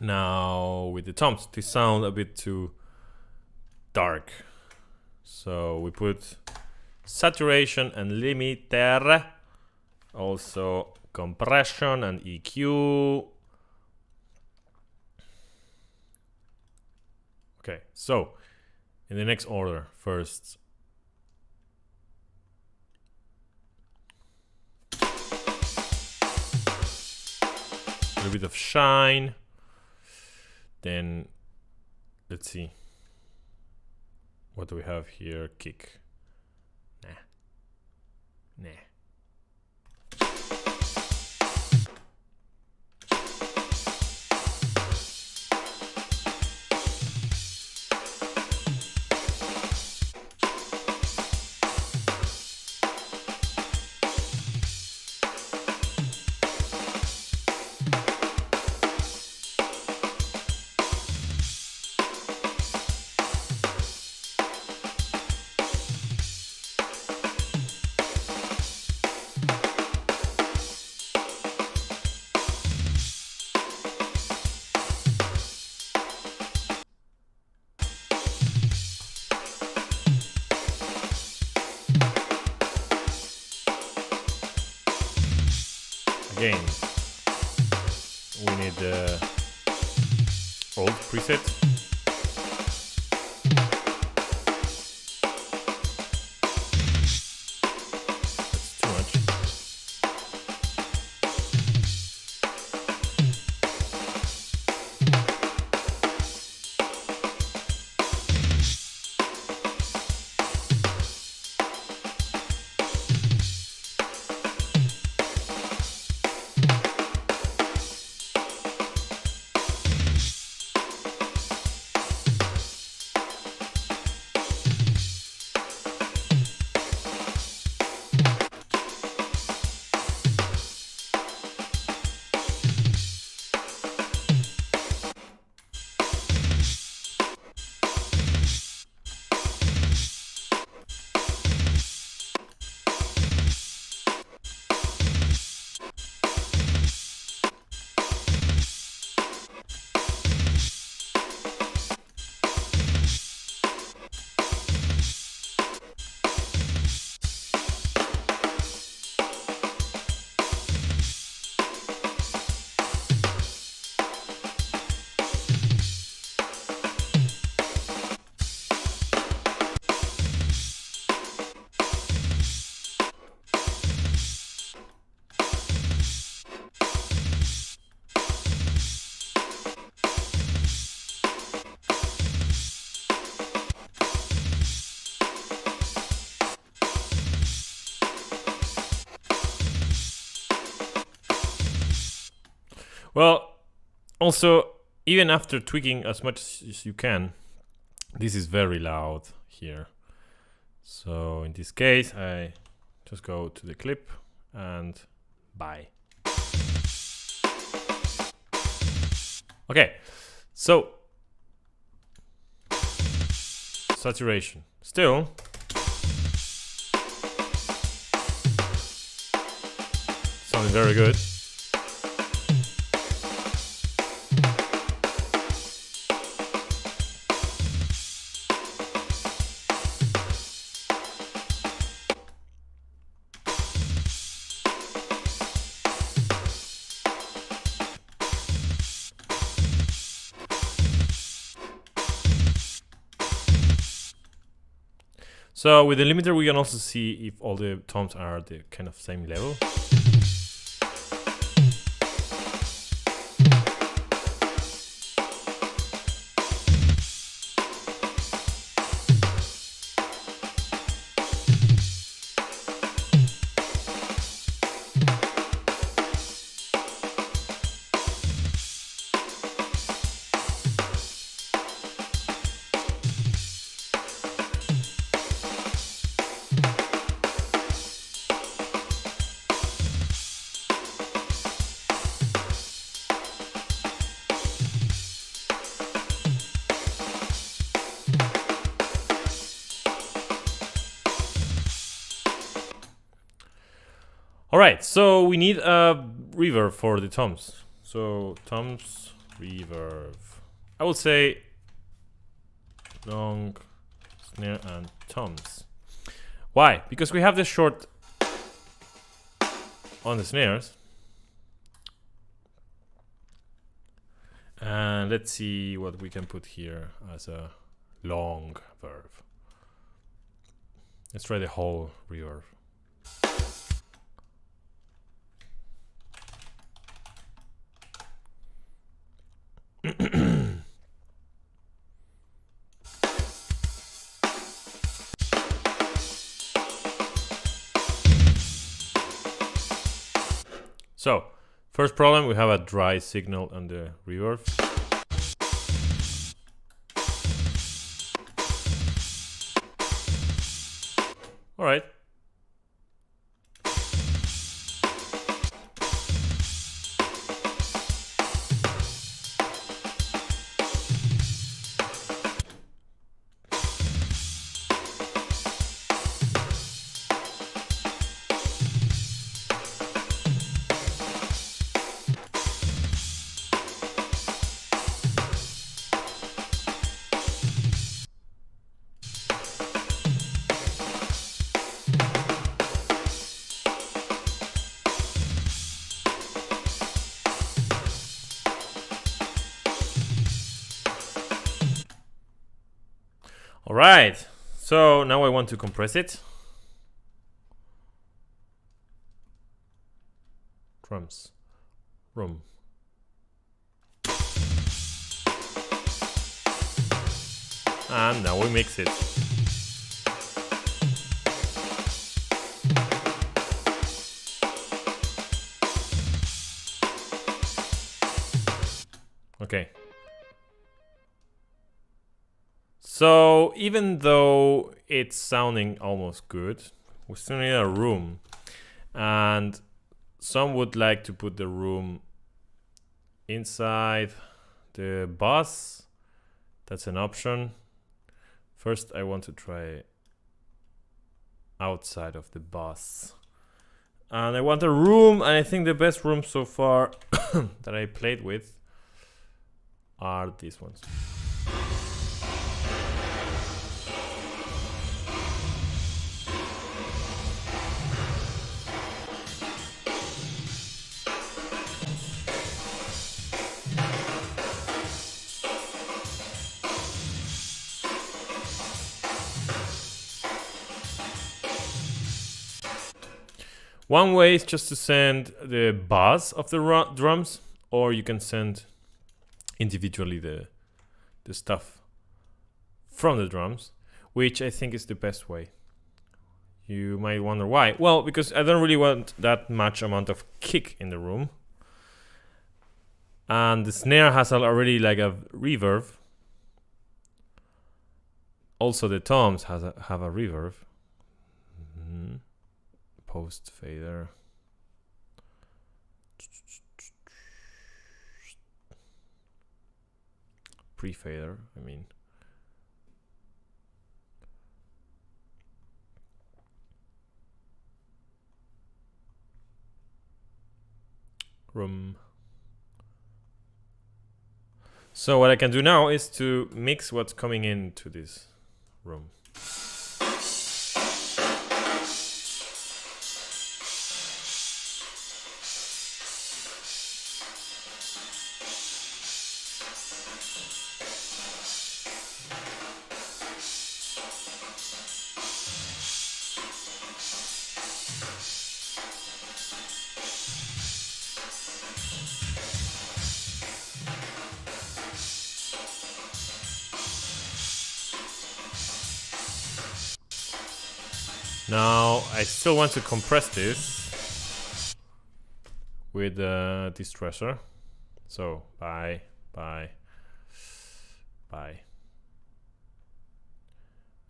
now with the toms. They sound a bit too dark. So we put saturation and limiter, also compression and EQ. Okay, so in the next order, first a little bit of shine, then let's see. What do we have here? Kick. Nah. Again, we need the old preset. That's too much. Well, also, even after tweaking as much as you can, this is very loud here. So in this case, I just go to the clip and bye. Okay, so saturation still sounding very good. So with the limiter, we can also see if all the toms are the kind of same level. Alright, so we need a reverb for the toms. So toms, reverb. I would say long, snare, and toms. Why? Because we have this short on the snares. And let's see what we can put here as a long verb. Let's try the whole reverb. So, first problem, we have a dry signal on the reverb. All right. All right, so now I want to compress it. Drums, room. And now we mix it. Okay. So even though it's sounding almost good, we still need a room. And some would like to put the room inside the bus. That's an option. First, I want to try outside of the bus. And I want a room, and I think the best rooms so far that I played with are these ones. One way is just to send the buzz of the drums, or you can send individually the stuff from the drums, which I think is the best way. You might wonder why. Well, because I don't really want that much amount of kick in the room. And the snare has already like a reverb. Also the toms have a reverb. Post fader. Pre-fader, I mean. Room. So what I can do now is to mix what's coming into this room. Now I still want to compress this with the distressor. So bye.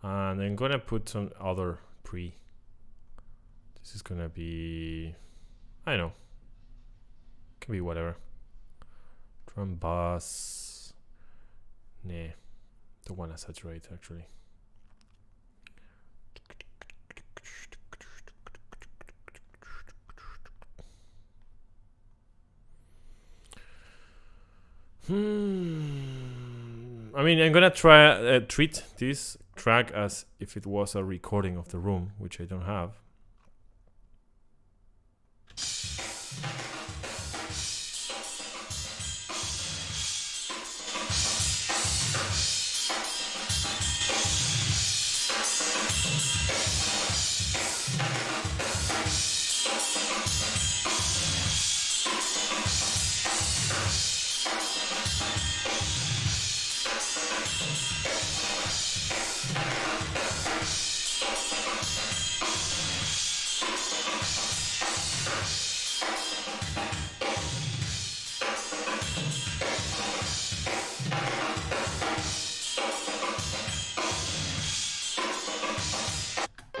And I'm gonna put some other pre. This is gonna be, I don't know, can be whatever. Drum bass. Nah, don't wanna saturate actually. I mean, I'm gonna try treat this track as if it was a recording of the room, which I don't have.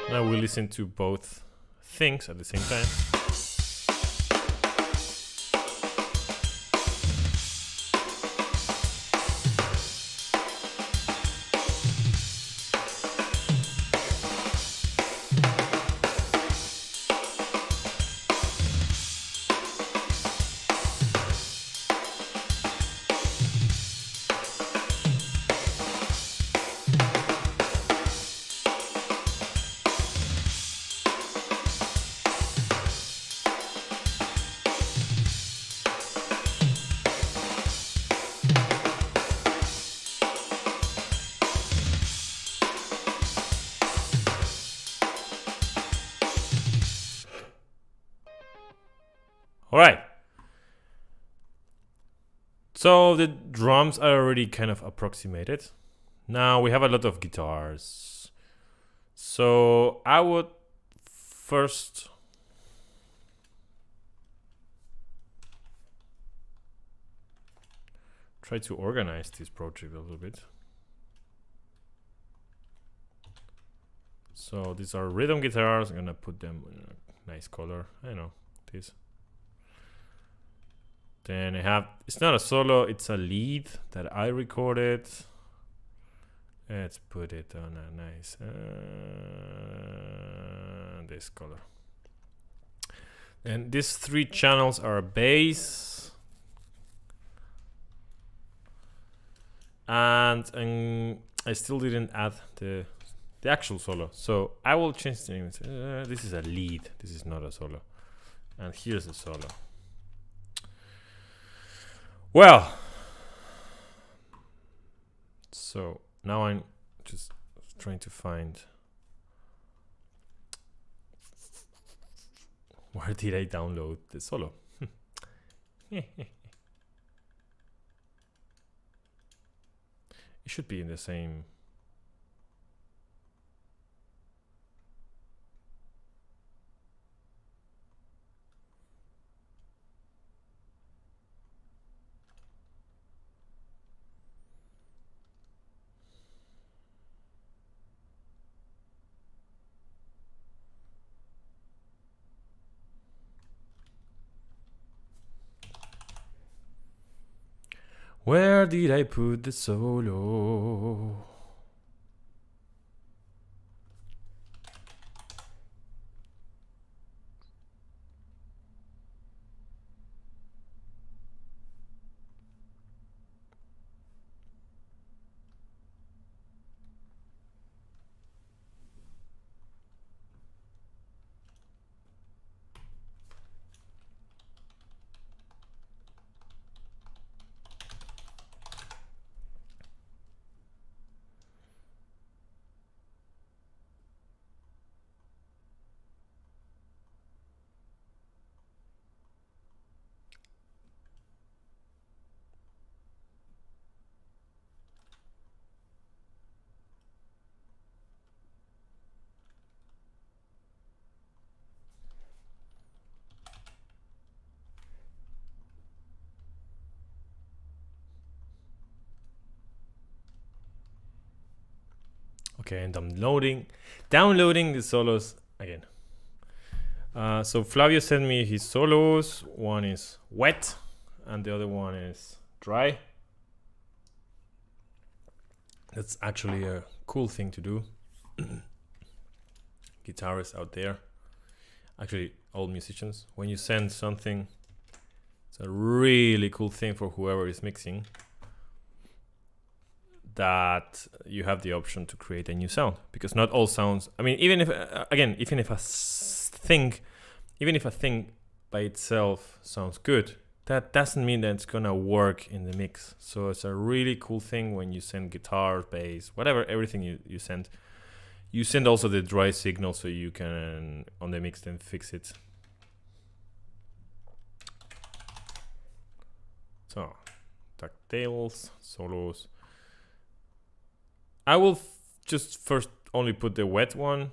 Now we listen to both things at the same time. All right. So the drums are already kind of approximated. Now we have a lot of guitars. So I would first try to organize this project a little bit. So these are rhythm guitars. I'm gonna put them in a nice color. I know this. Then I have, it's not a solo, it's a lead that I recorded. Let's put it on a nice, this color. And these 3 channels are bass. And I still didn't add the actual solo. So I will change the name. This is a lead, this is not a solo. And here's the solo. Well, so now I'm just trying to find, where did I download the solo? It should be in the same. Where did I put the solo? Okay, and I'm downloading the solos again. So Flavio sent me his solos. One is wet and the other one is dry. That's actually a cool thing to do. Guitarists out there, actually all musicians, when you send something, it's a really cool thing for whoever is mixing, that you have the option to create a new sound, because not all sounds, I mean, even if a thing by itself sounds good, that doesn't mean that it's gonna work in the mix. So it's a really cool thing when you send guitar, bass, whatever, everything you send. You send also the dry signal so you can, on the mix, then fix it. So, tactiles, solos. I will just first only put the wet one,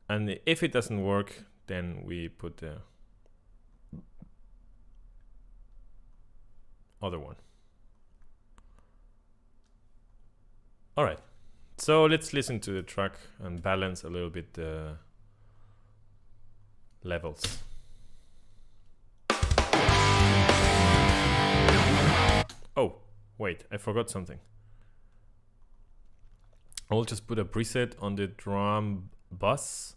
and if it doesn't work, then we put the other one. All right, so let's listen to the track and balance a little bit the levels. Oh, wait, I forgot something. I'll just put a preset on the drum bus.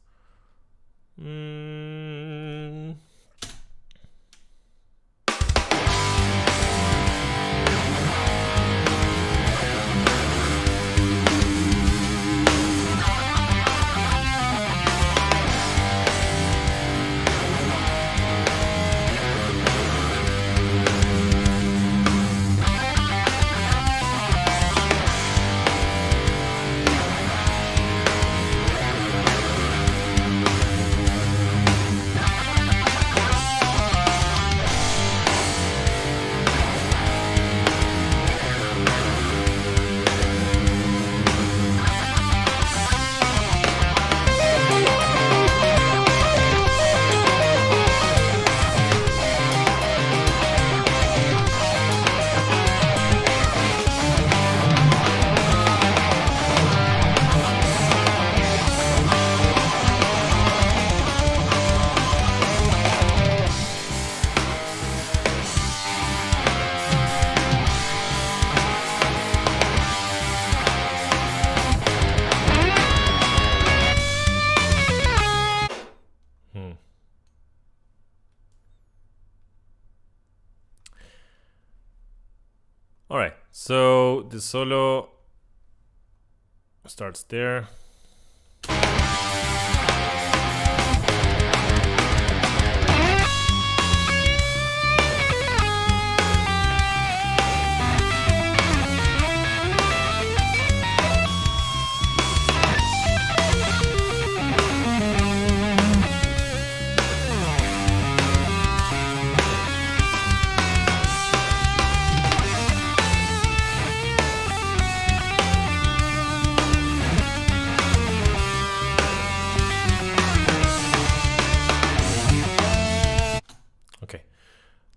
All right, so the solo starts there.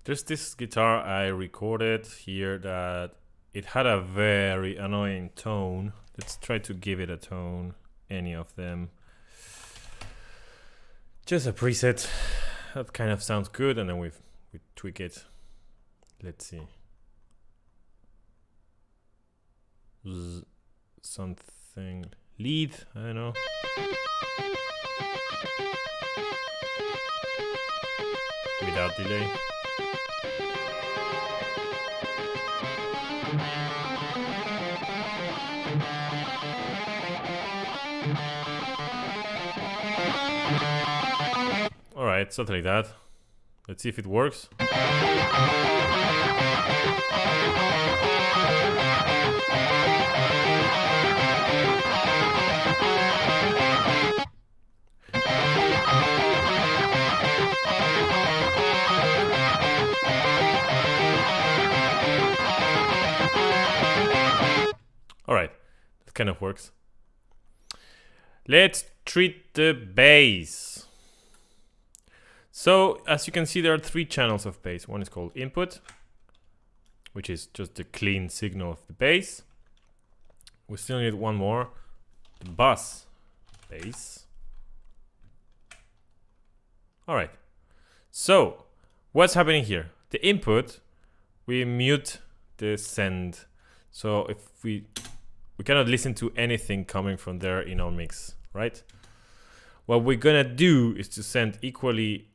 There's this guitar I recorded here that it had a very annoying tone. Let's try to give it a tone, any of them. Just a preset that kind of sounds good, and then we tweak it. Let's see. something lead, I don't know. Without delay. Alright, something like that. Let's see if it works. Alright, that kind of works. Let's treat the bass. So, as you can see, there are 3 channels of bass. One is called input, which is just the clean signal of the bass. We still need one more, the bus bass. Alright, so what's happening here? The input, we mute the send. So if we cannot listen to anything coming from there in our mix, right? What we're gonna do is to send equally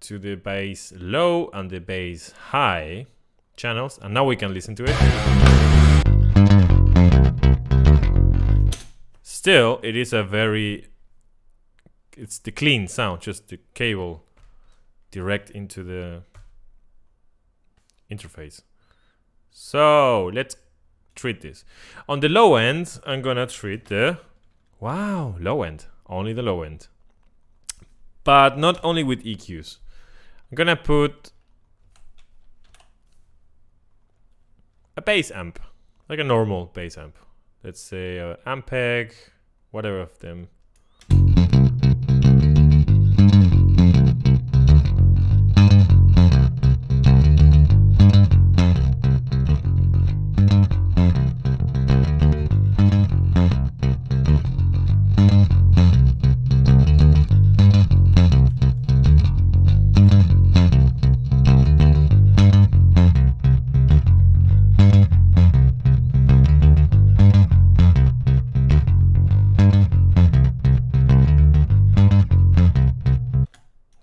to the bass low and the bass high channels, and now we can listen to it. Still, it is it's the clean sound, just the cable direct into the interface. So let's treat this. On the low end, I'm gonna treat the low end, only the low end, but not only with EQs. I'm gonna put a bass amp, like a normal bass amp. Let's say a Ampeg, whatever of them.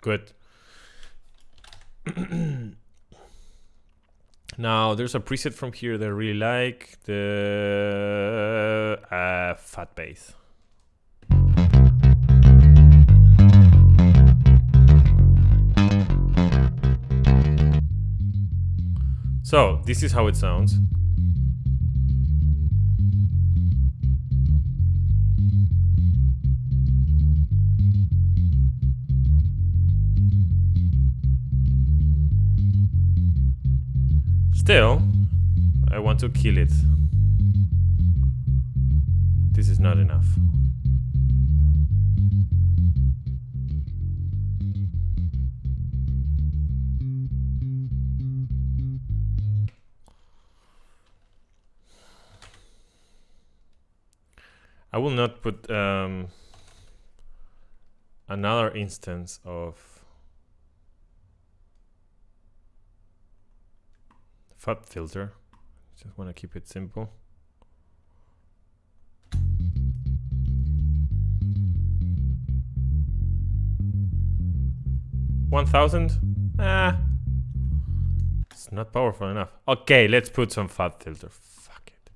Good. Now there's a preset from here that I really like, the fat bass. So this is how it sounds. Still, I want to kill it. This is not enough. I will not put another instance of fat filter. Just want to keep it simple. $1,000? It's not powerful enough. Okay, let's put some fat filter. Fuck it.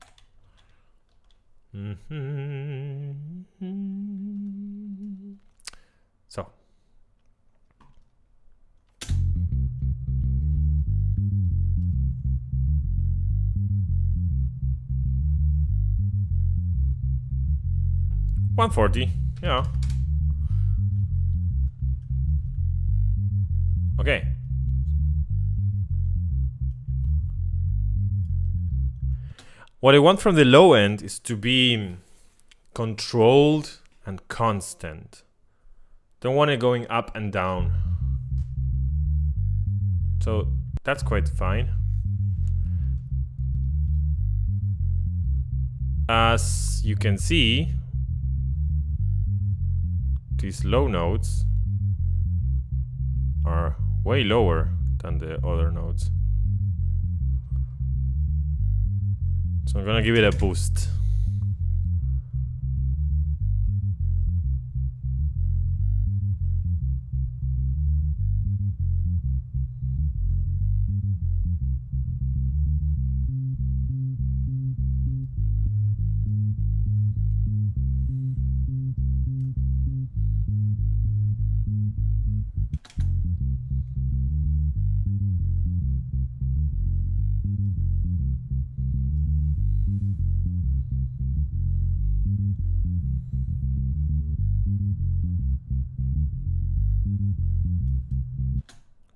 So. $140, yeah. Okay. What I want from the low end is to be controlled and constant. Don't want it going up and down. So that's quite fine. As you can see, these low notes are way lower than the other notes. So I'm gonna give it a boost.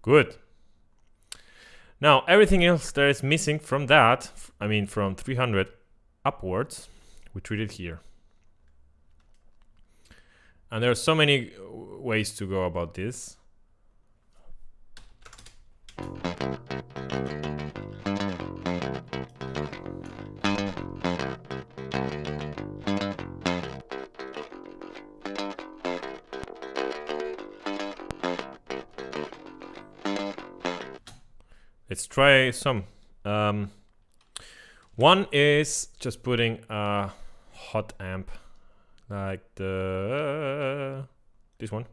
Good. Now, everything else that is missing from that, I mean from 300 upwards, we treat it here. And there are so many ways to go about this. Let's try some. One is just putting a hot amp like this one.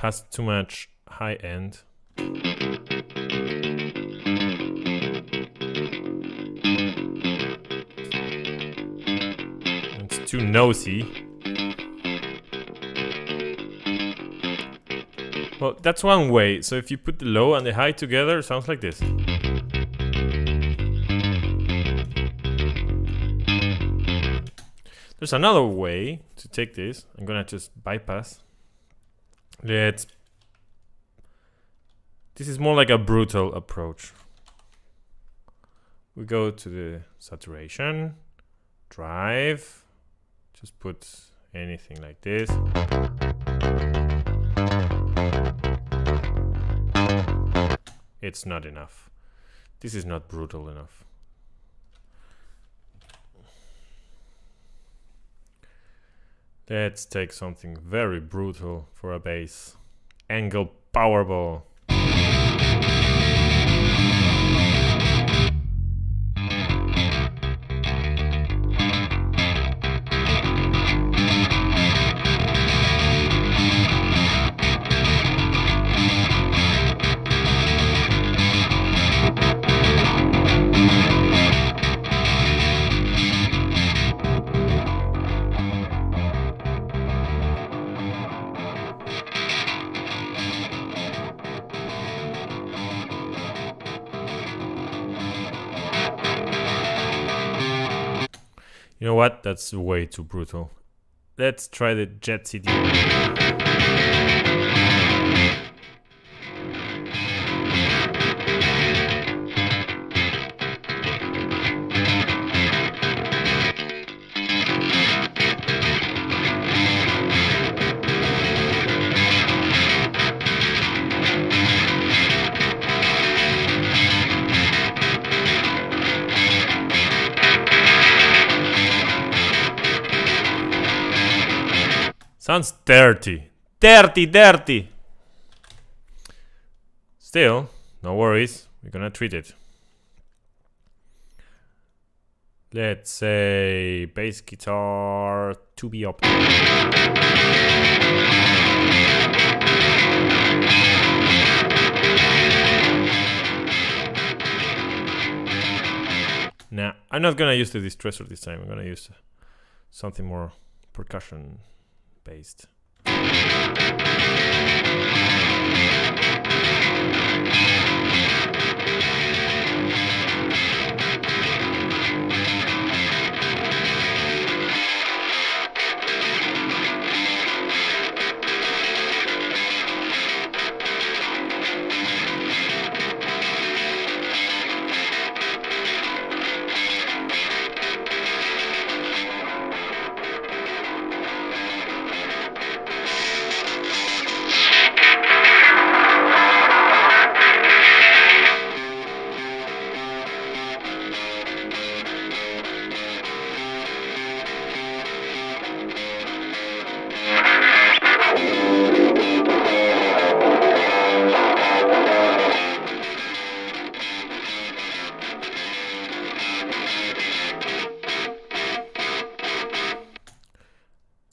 Has too much high end. It's too nosy. Well, that's one way. So if you put the low and the high together, it sounds like this. There's another way to take this. I'm gonna just bypass. This is more like a brutal approach. We go to the saturation, drive, just put anything like this. It's not enough. This is not brutal enough. Let's take something very brutal for a bass. Angle Powerball. You know what? That's way too brutal. Let's try the Jet CD. Sounds dirty. Dirty. Still, no worries. We're gonna treat it. Let's say bass guitar to be up. Nah, I'm not gonna use the distressor this time. I'm gonna use something more percussion based.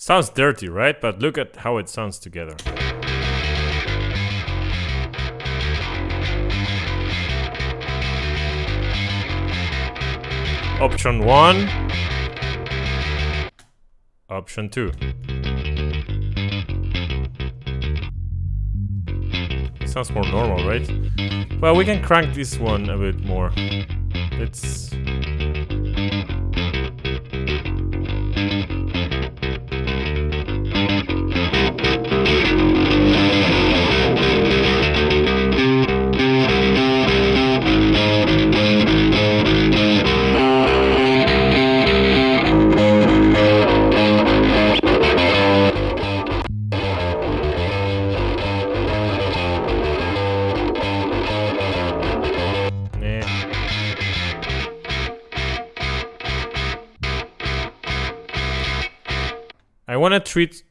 Sounds dirty, right? But look at how it sounds together. Option 1. Option 2. It sounds more normal, right? Well, we can crank this one a bit more. Let's... I want to treat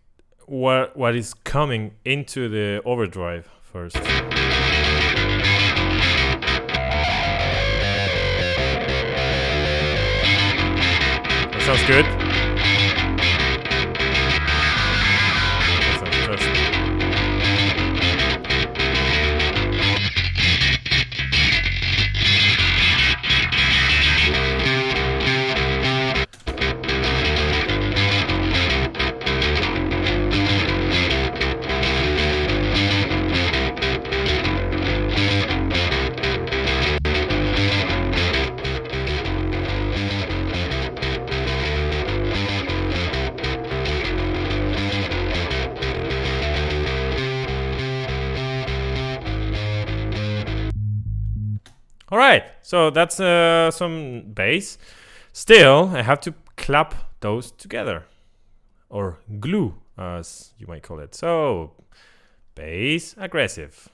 what is coming into the overdrive first. That sounds good. That sounds fantastic. All right, so that's some bass. Still, I have to clap those together, or glue, as you might call it. So, bass aggressive.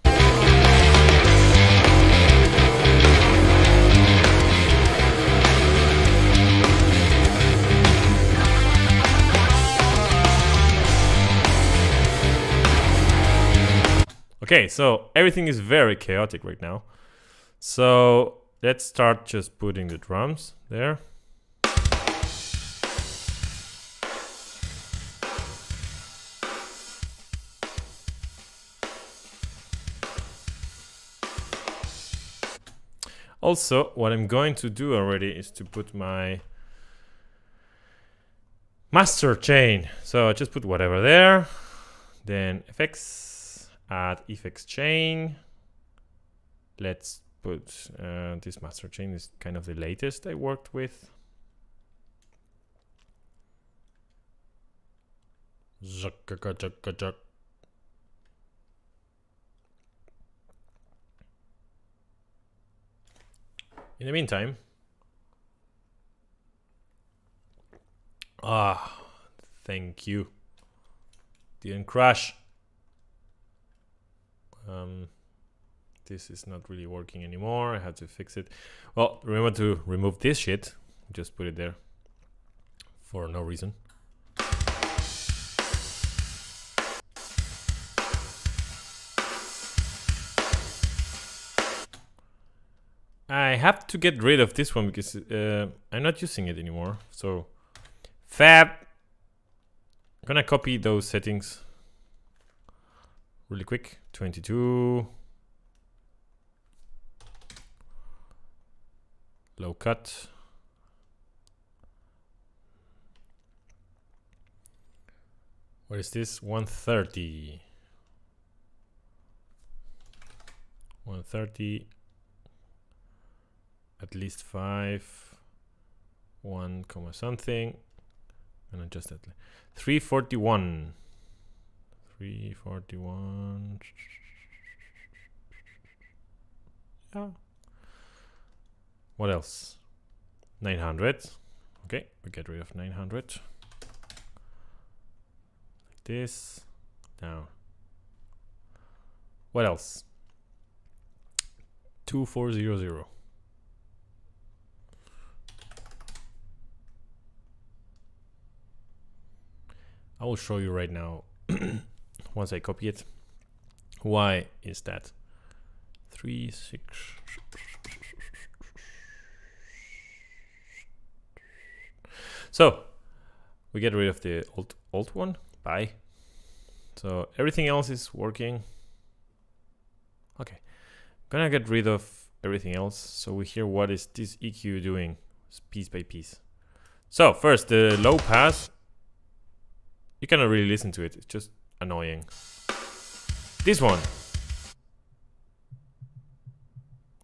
Okay, so everything is very chaotic right now. So let's start just putting the drums there. Also, what I'm going to do already is to put my master chain. So I just put whatever there, then effects, add effects chain. Let's put this master chain is kind of the latest I worked with. In the meantime, thank you. Didn't crash. This is not really working anymore. I have to fix it. Well, remember to remove this shit. Just put it there for no reason. I have to get rid of this one because I'm not using it anymore. So, fab. I'm gonna copy those settings really quick. 22. Low cut. What is this? 130. 130. At least 5. 1 comma something. And adjust that. 341. 341. Yeah. What else? 900. Okay, we get rid of 900. Like this. Down. What else? 2400. I will show you right now once I copy it. Why is that? 3, 6. So we get rid of the old one. Bye. So everything else is working. Okay, gonna get rid of everything else so we hear what is this EQ doing piece by piece. So first, the low pass, you cannot really listen to it, it's just annoying. This one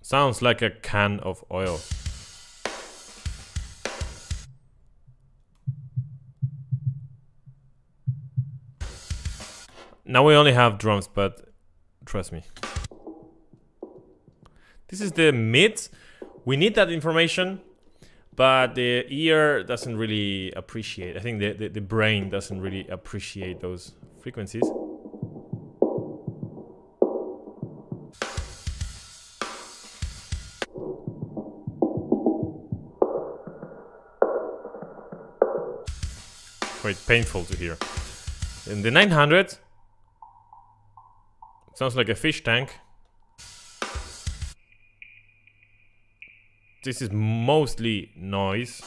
sounds like a can of oil. Now we only have drums, but trust me. This is the mid. We need that information, but the ear doesn't really appreciate. I think the brain doesn't really appreciate those frequencies. Quite painful to hear. In the 900, it sounds like a fish tank. This is mostly noise,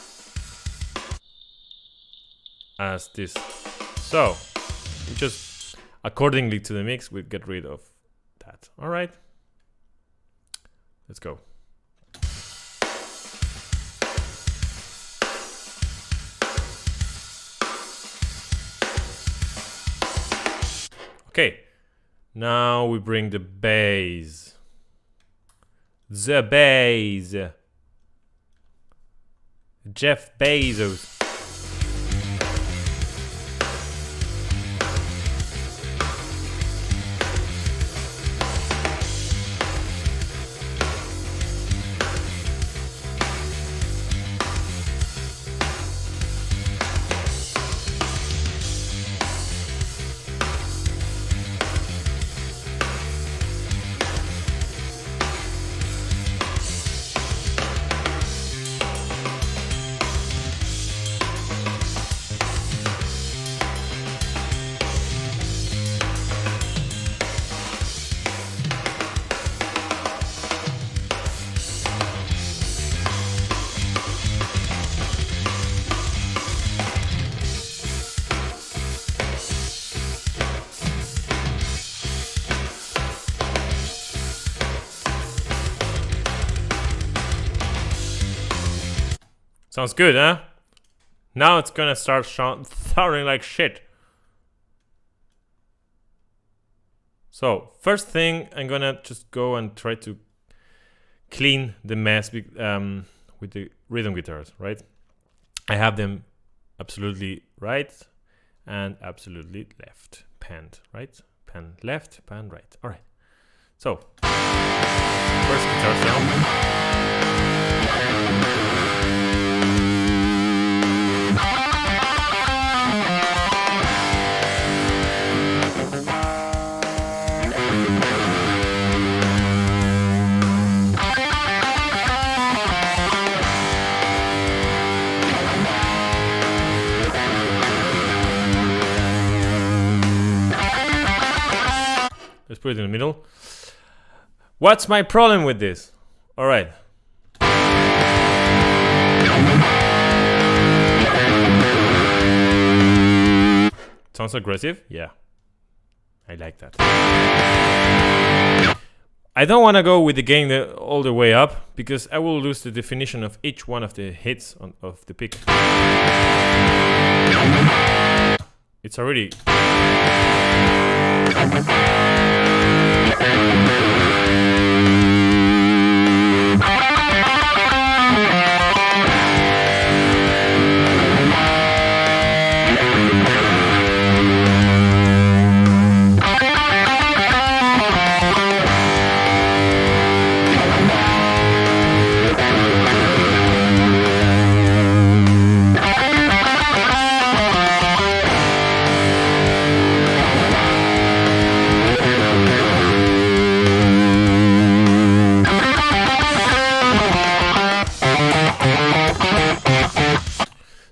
as this. So, just accordingly to the mix, we get rid of that. All right, let's go. Okay, now we bring the bass. The bass. Jeff Bezos. Sounds good, huh? Now it's gonna start sounding like shit. So, first thing, I'm gonna just go and try to clean the mess with the rhythm guitars, right? I have them absolutely right and absolutely left. Panned, right? Pan left, pan right. All right. So, first guitar sound. Let's put it in the middle. What's my problem with this? All right. Sounds aggressive? Yeah. I like that. I don't want to go with the gain all the way up because I will lose the definition of each one of the hits of the pick. It's already...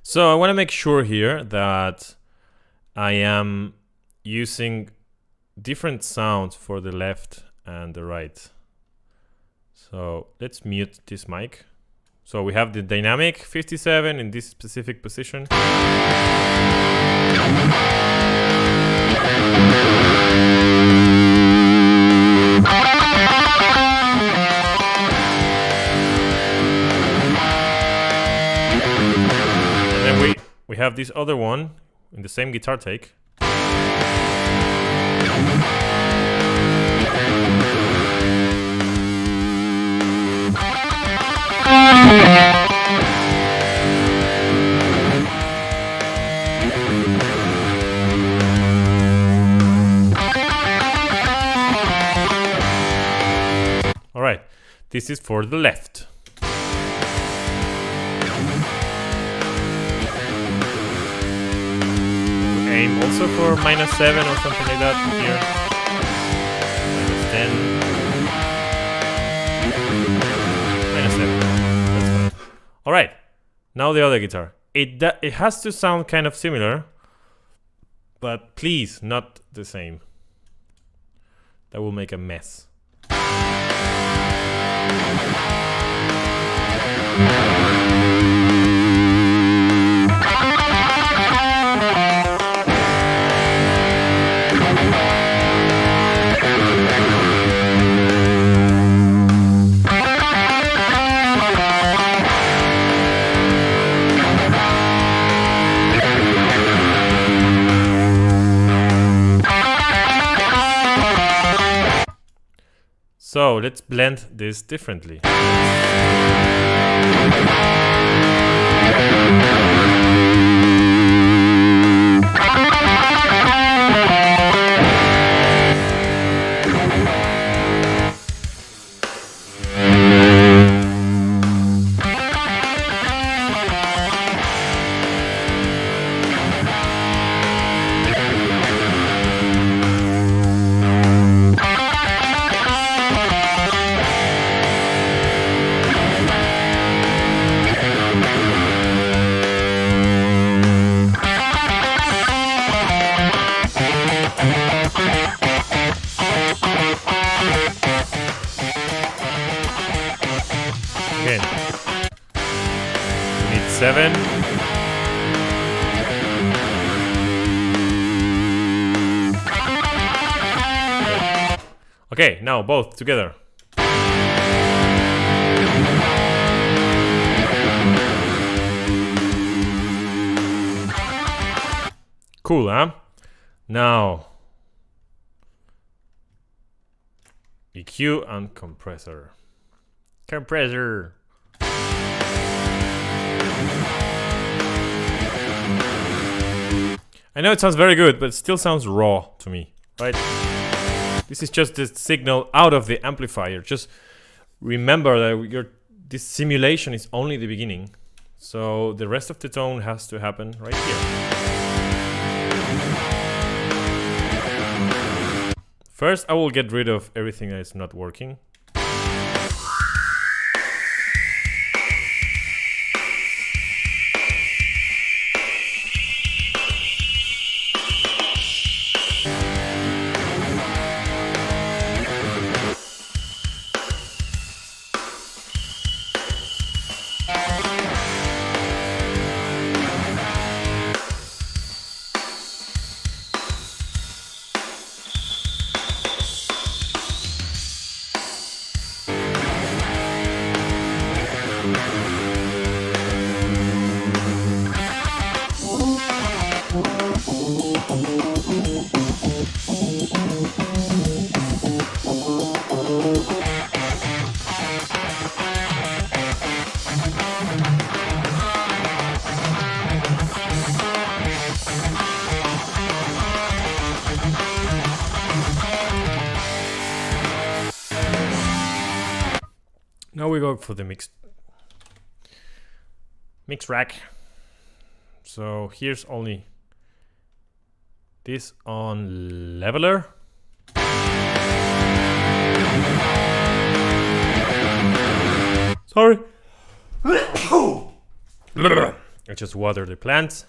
So I want to make sure here that I am using different sounds for the left and the right. So let's mute this mic. So we have the dynamic 57 in this specific position. We have this other one in the same guitar take. All right, this is for the left. Aim also for -7 or something like that here. -10. -7. That's fine. All right. Now the other guitar. It has to sound kind of similar, but please not the same. That will make a mess. So let's blend this differently. Again, we need 7. Okay, now both together. Cool, huh? Now EQ and compressor. Compressor. I know it sounds very good, but it still sounds raw to me, right? This is just the signal out of the amplifier. Just remember that this simulation is only the beginning. So the rest of the tone has to happen right here. First, I will get rid of everything that is not working. Now we go for the mix rack. So here's only this on leveler. Sorry. I just water the plants.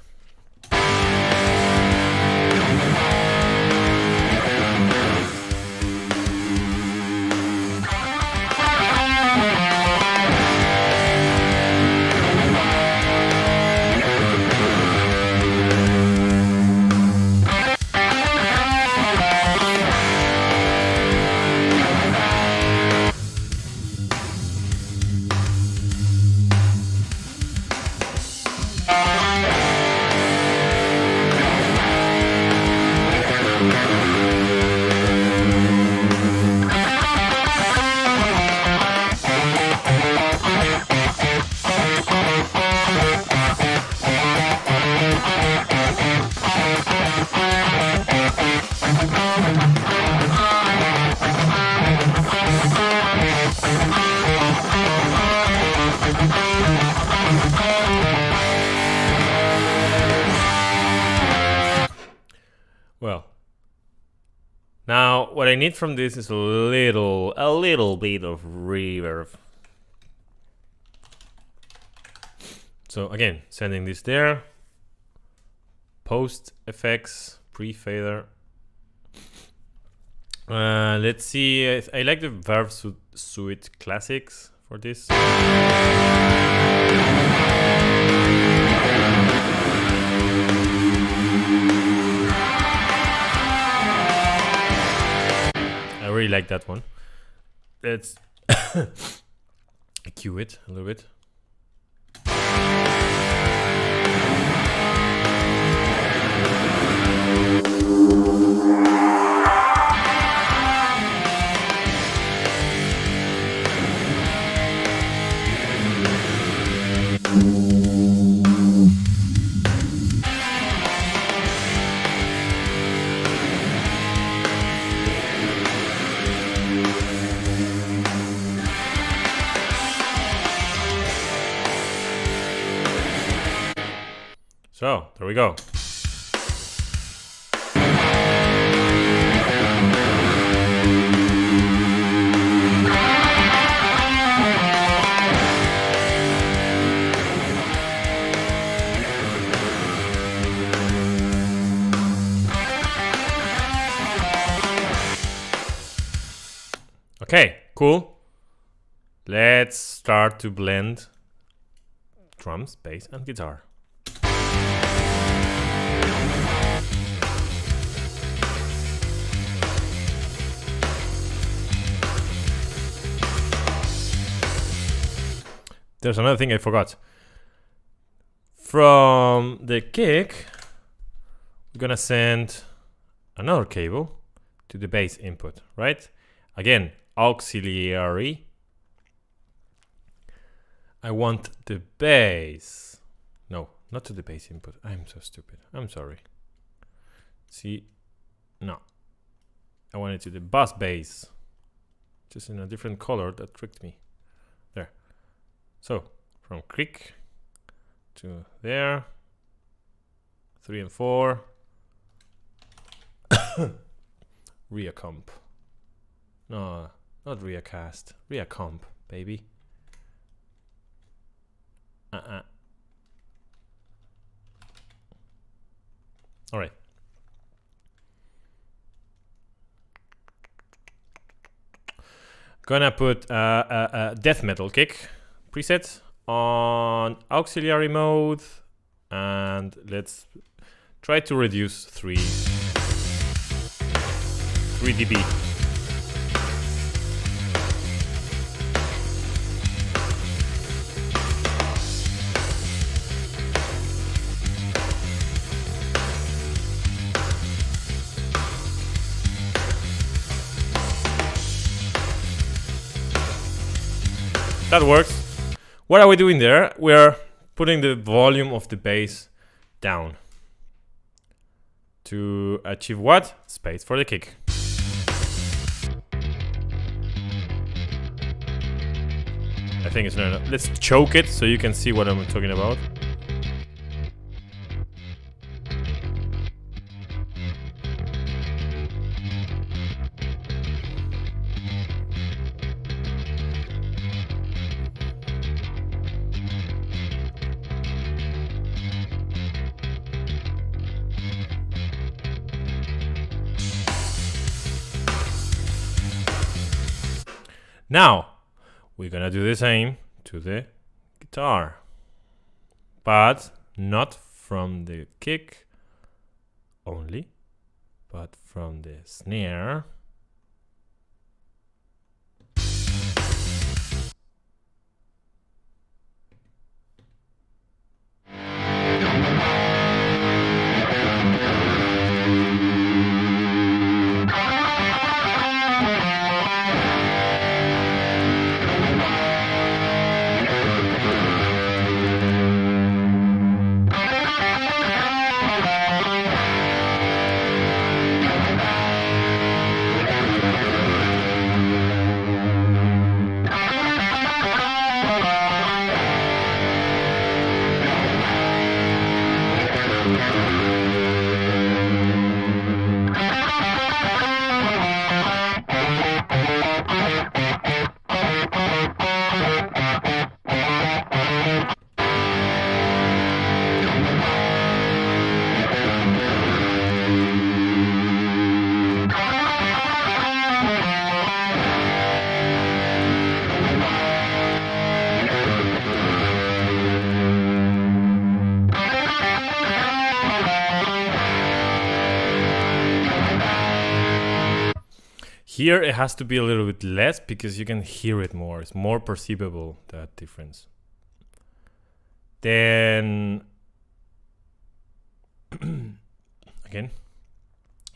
Well, now what I need from this is a little bit of reverb. So again, sending this there. Post effects, pre-fader. Let's see. I like the Verb Suite Classics for this. I really like that one. Let's cue it a little bit. So, there we go. Okay, cool. Let's start to blend drums, bass, and guitar. There's another thing I forgot. From the kick, we're gonna send another cable to the bass input, right? Again, auxiliary. I want the bass. No, not to the bass input. I'm so stupid. I'm sorry. See, no. I want it to the bus bass. Just in a different color. That tricked me. There. So, from kick to there. 3 and 4. Rear comp. No, not rear cast. Rear comp, baby. All right. Gonna put a death metal kick preset on auxiliary mode, and let's try to reduce 3 dB. That works. What are we doing there? We're putting the volume of the bass down to achieve what? Space for the kick. I think it's not enough. Let's choke it so you can see what I'm talking about. Now, we're gonna do the same to the guitar, but not from the kick only, but from the snare. Here it has to be a little bit less because you can hear it more. It's more perceivable, that difference. Then again,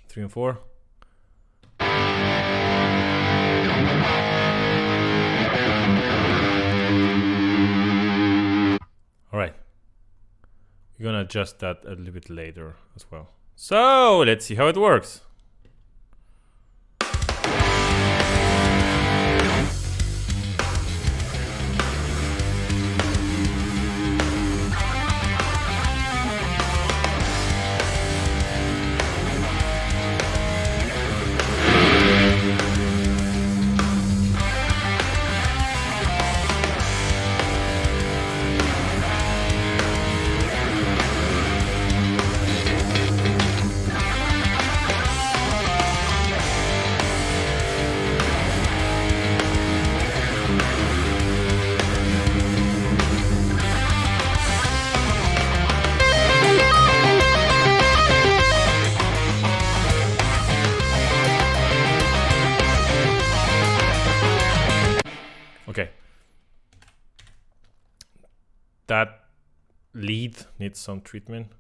3 and 4. All right. We're gonna adjust that a little bit later as well. So let's see how it works. Okay. That lead needs some treatment.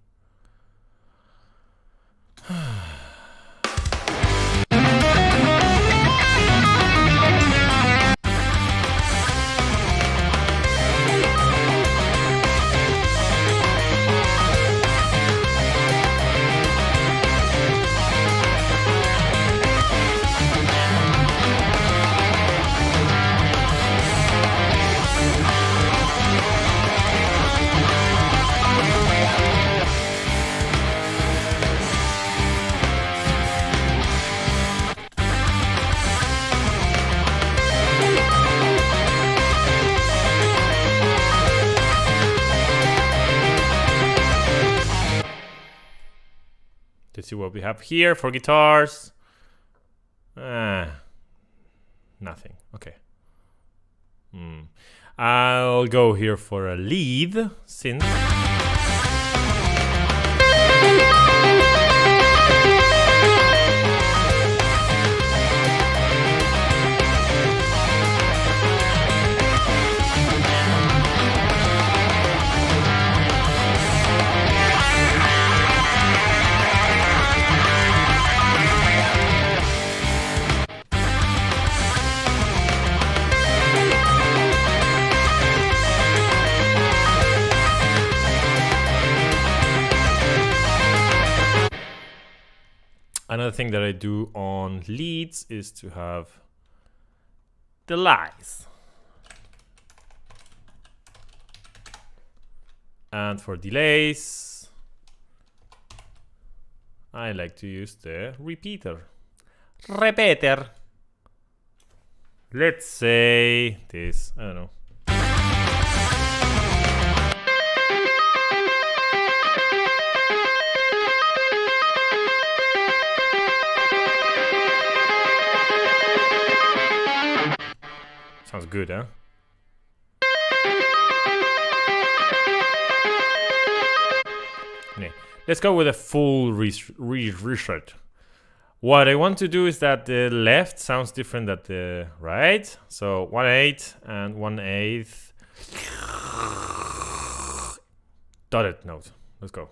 Let's see what we have here for guitars. Nothing. Okay. I'll go here for a lead synth. Another thing that I do on leads is to have delays. And for delays, I like to use the repeater. Repeater. Let's say this, I don't know. Sounds good, huh? Okay. Let's go with a full reset. What I want to do is that the left sounds different than the right. So 1/8 and 1/8 dotted note. Let's go.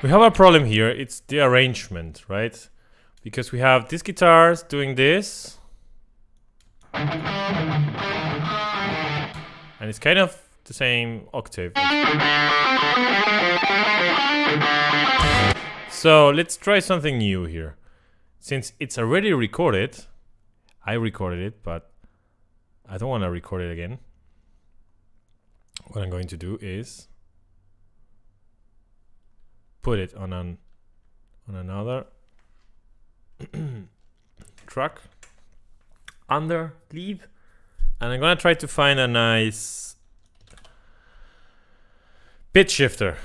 We have a problem here. It's the arrangement, right? Because we have these guitars doing this. And it's kind of the same octave. So let's try something new here. Since it's already recorded, I recorded it, but I don't want to record it again. What I'm going to do is put it on another track under leave, and I'm gonna try to find a nice pitch shifter.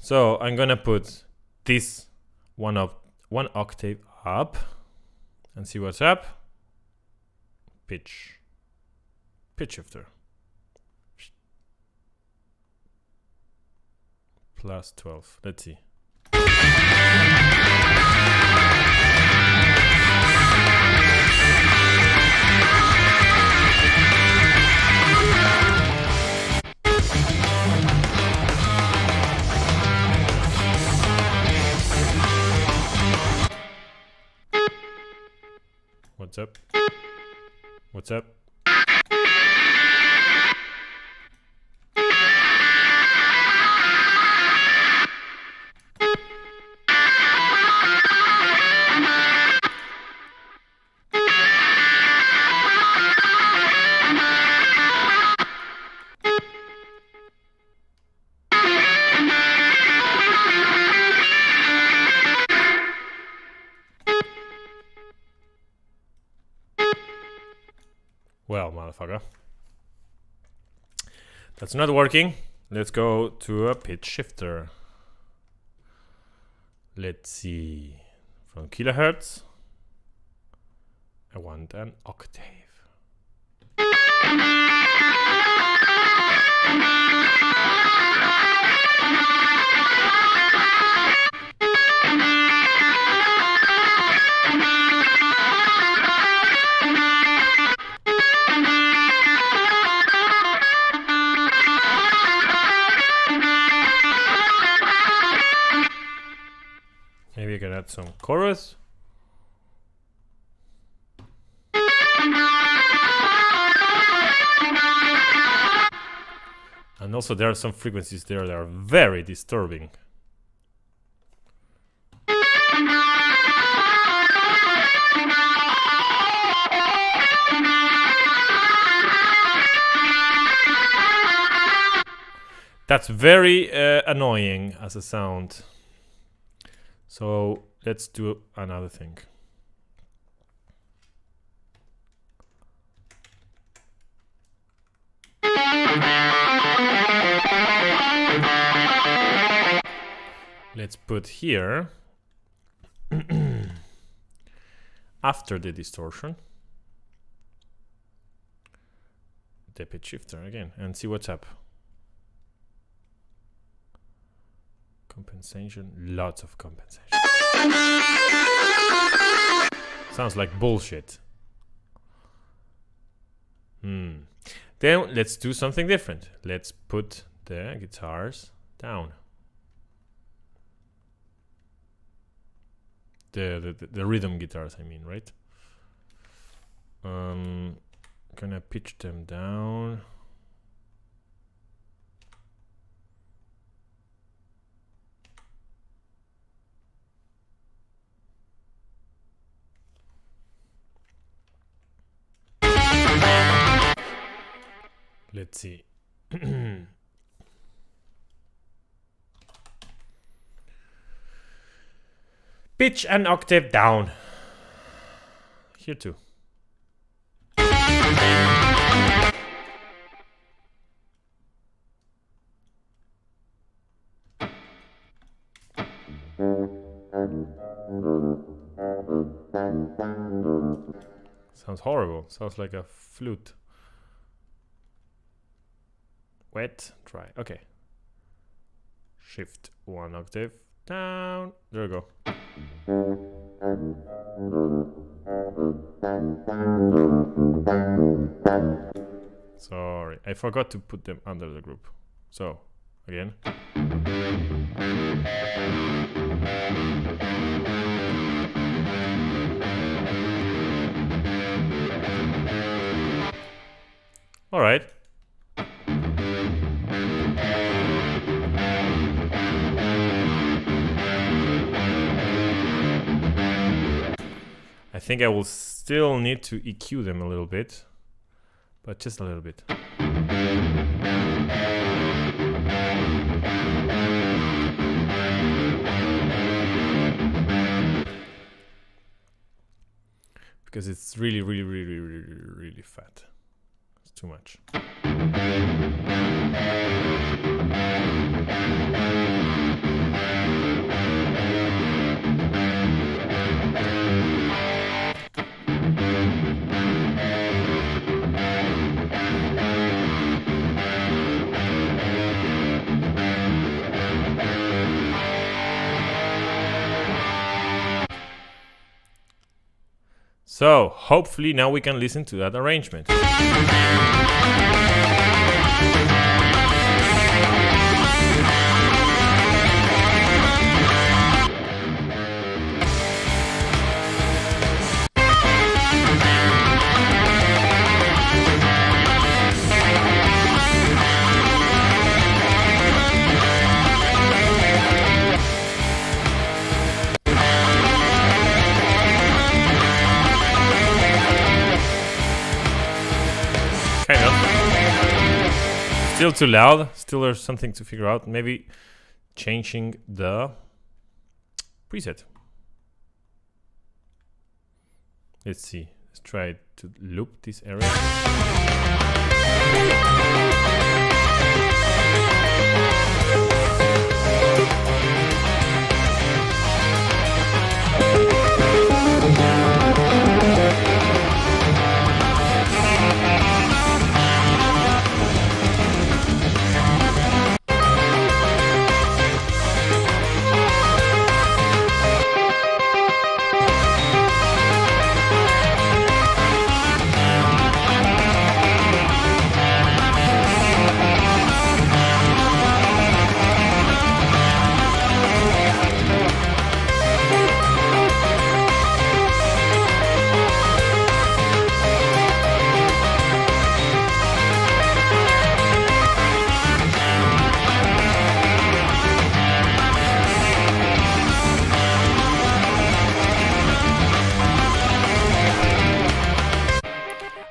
So I'm gonna put this one octave up and see what's up. Pitch shifter plus 12. Let's see. What's up? What's up? Well, motherfucker. That's not working. Let's go to a pitch shifter. Let's see. From kilohertz, I want an octave. Maybe I can add some chorus. And also there are some frequencies there that are very disturbing. That's very annoying as a sound. So let's do another thing. Let's put here after the distortion the pitch shifter again and see what's up. Compensation, lots of compensation. Sounds like bullshit. Then let's do something different. Let's put the guitars down. The rhythm guitars, I mean, right? Gonna pitch them down. Let's see. Pitch an octave down. Here too. Sounds horrible. Sounds like a flute. Wet, dry. Okay. Shift one octave down. There we go. Sorry, I forgot to put them under the group. So again. All right. I think I will still need to EQ them a little bit, but just a little bit. Because it's really, really, really, really, really, really fat. It's too much. So, hopefully now we can listen to that arrangement. Still too loud. Still there's something to figure out. Maybe changing the preset. Let's see. Let's try to loop this area.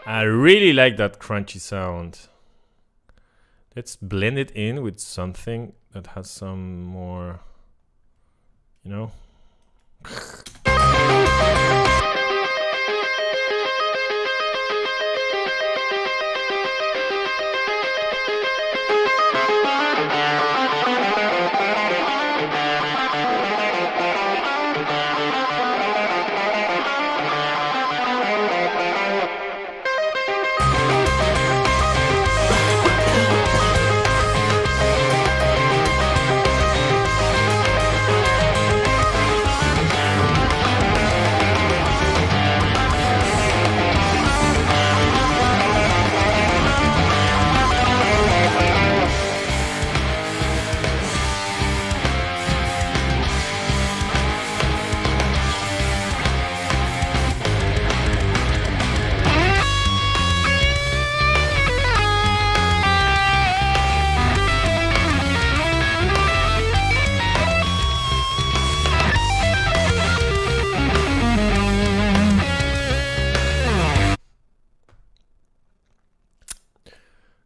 I really like that crunchy sound. Let's blend it in with something that has some more, you know.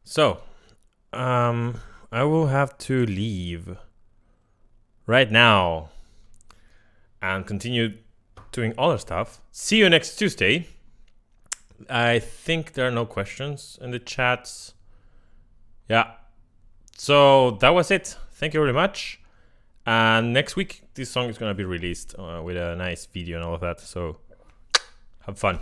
So, I will have to leave right now and continue doing other stuff. See you next Tuesday. I think there are no questions in the chats. Yeah. So that was it. Thank you very much. And next week, this song is going to be released with a nice video and all of that. So have fun.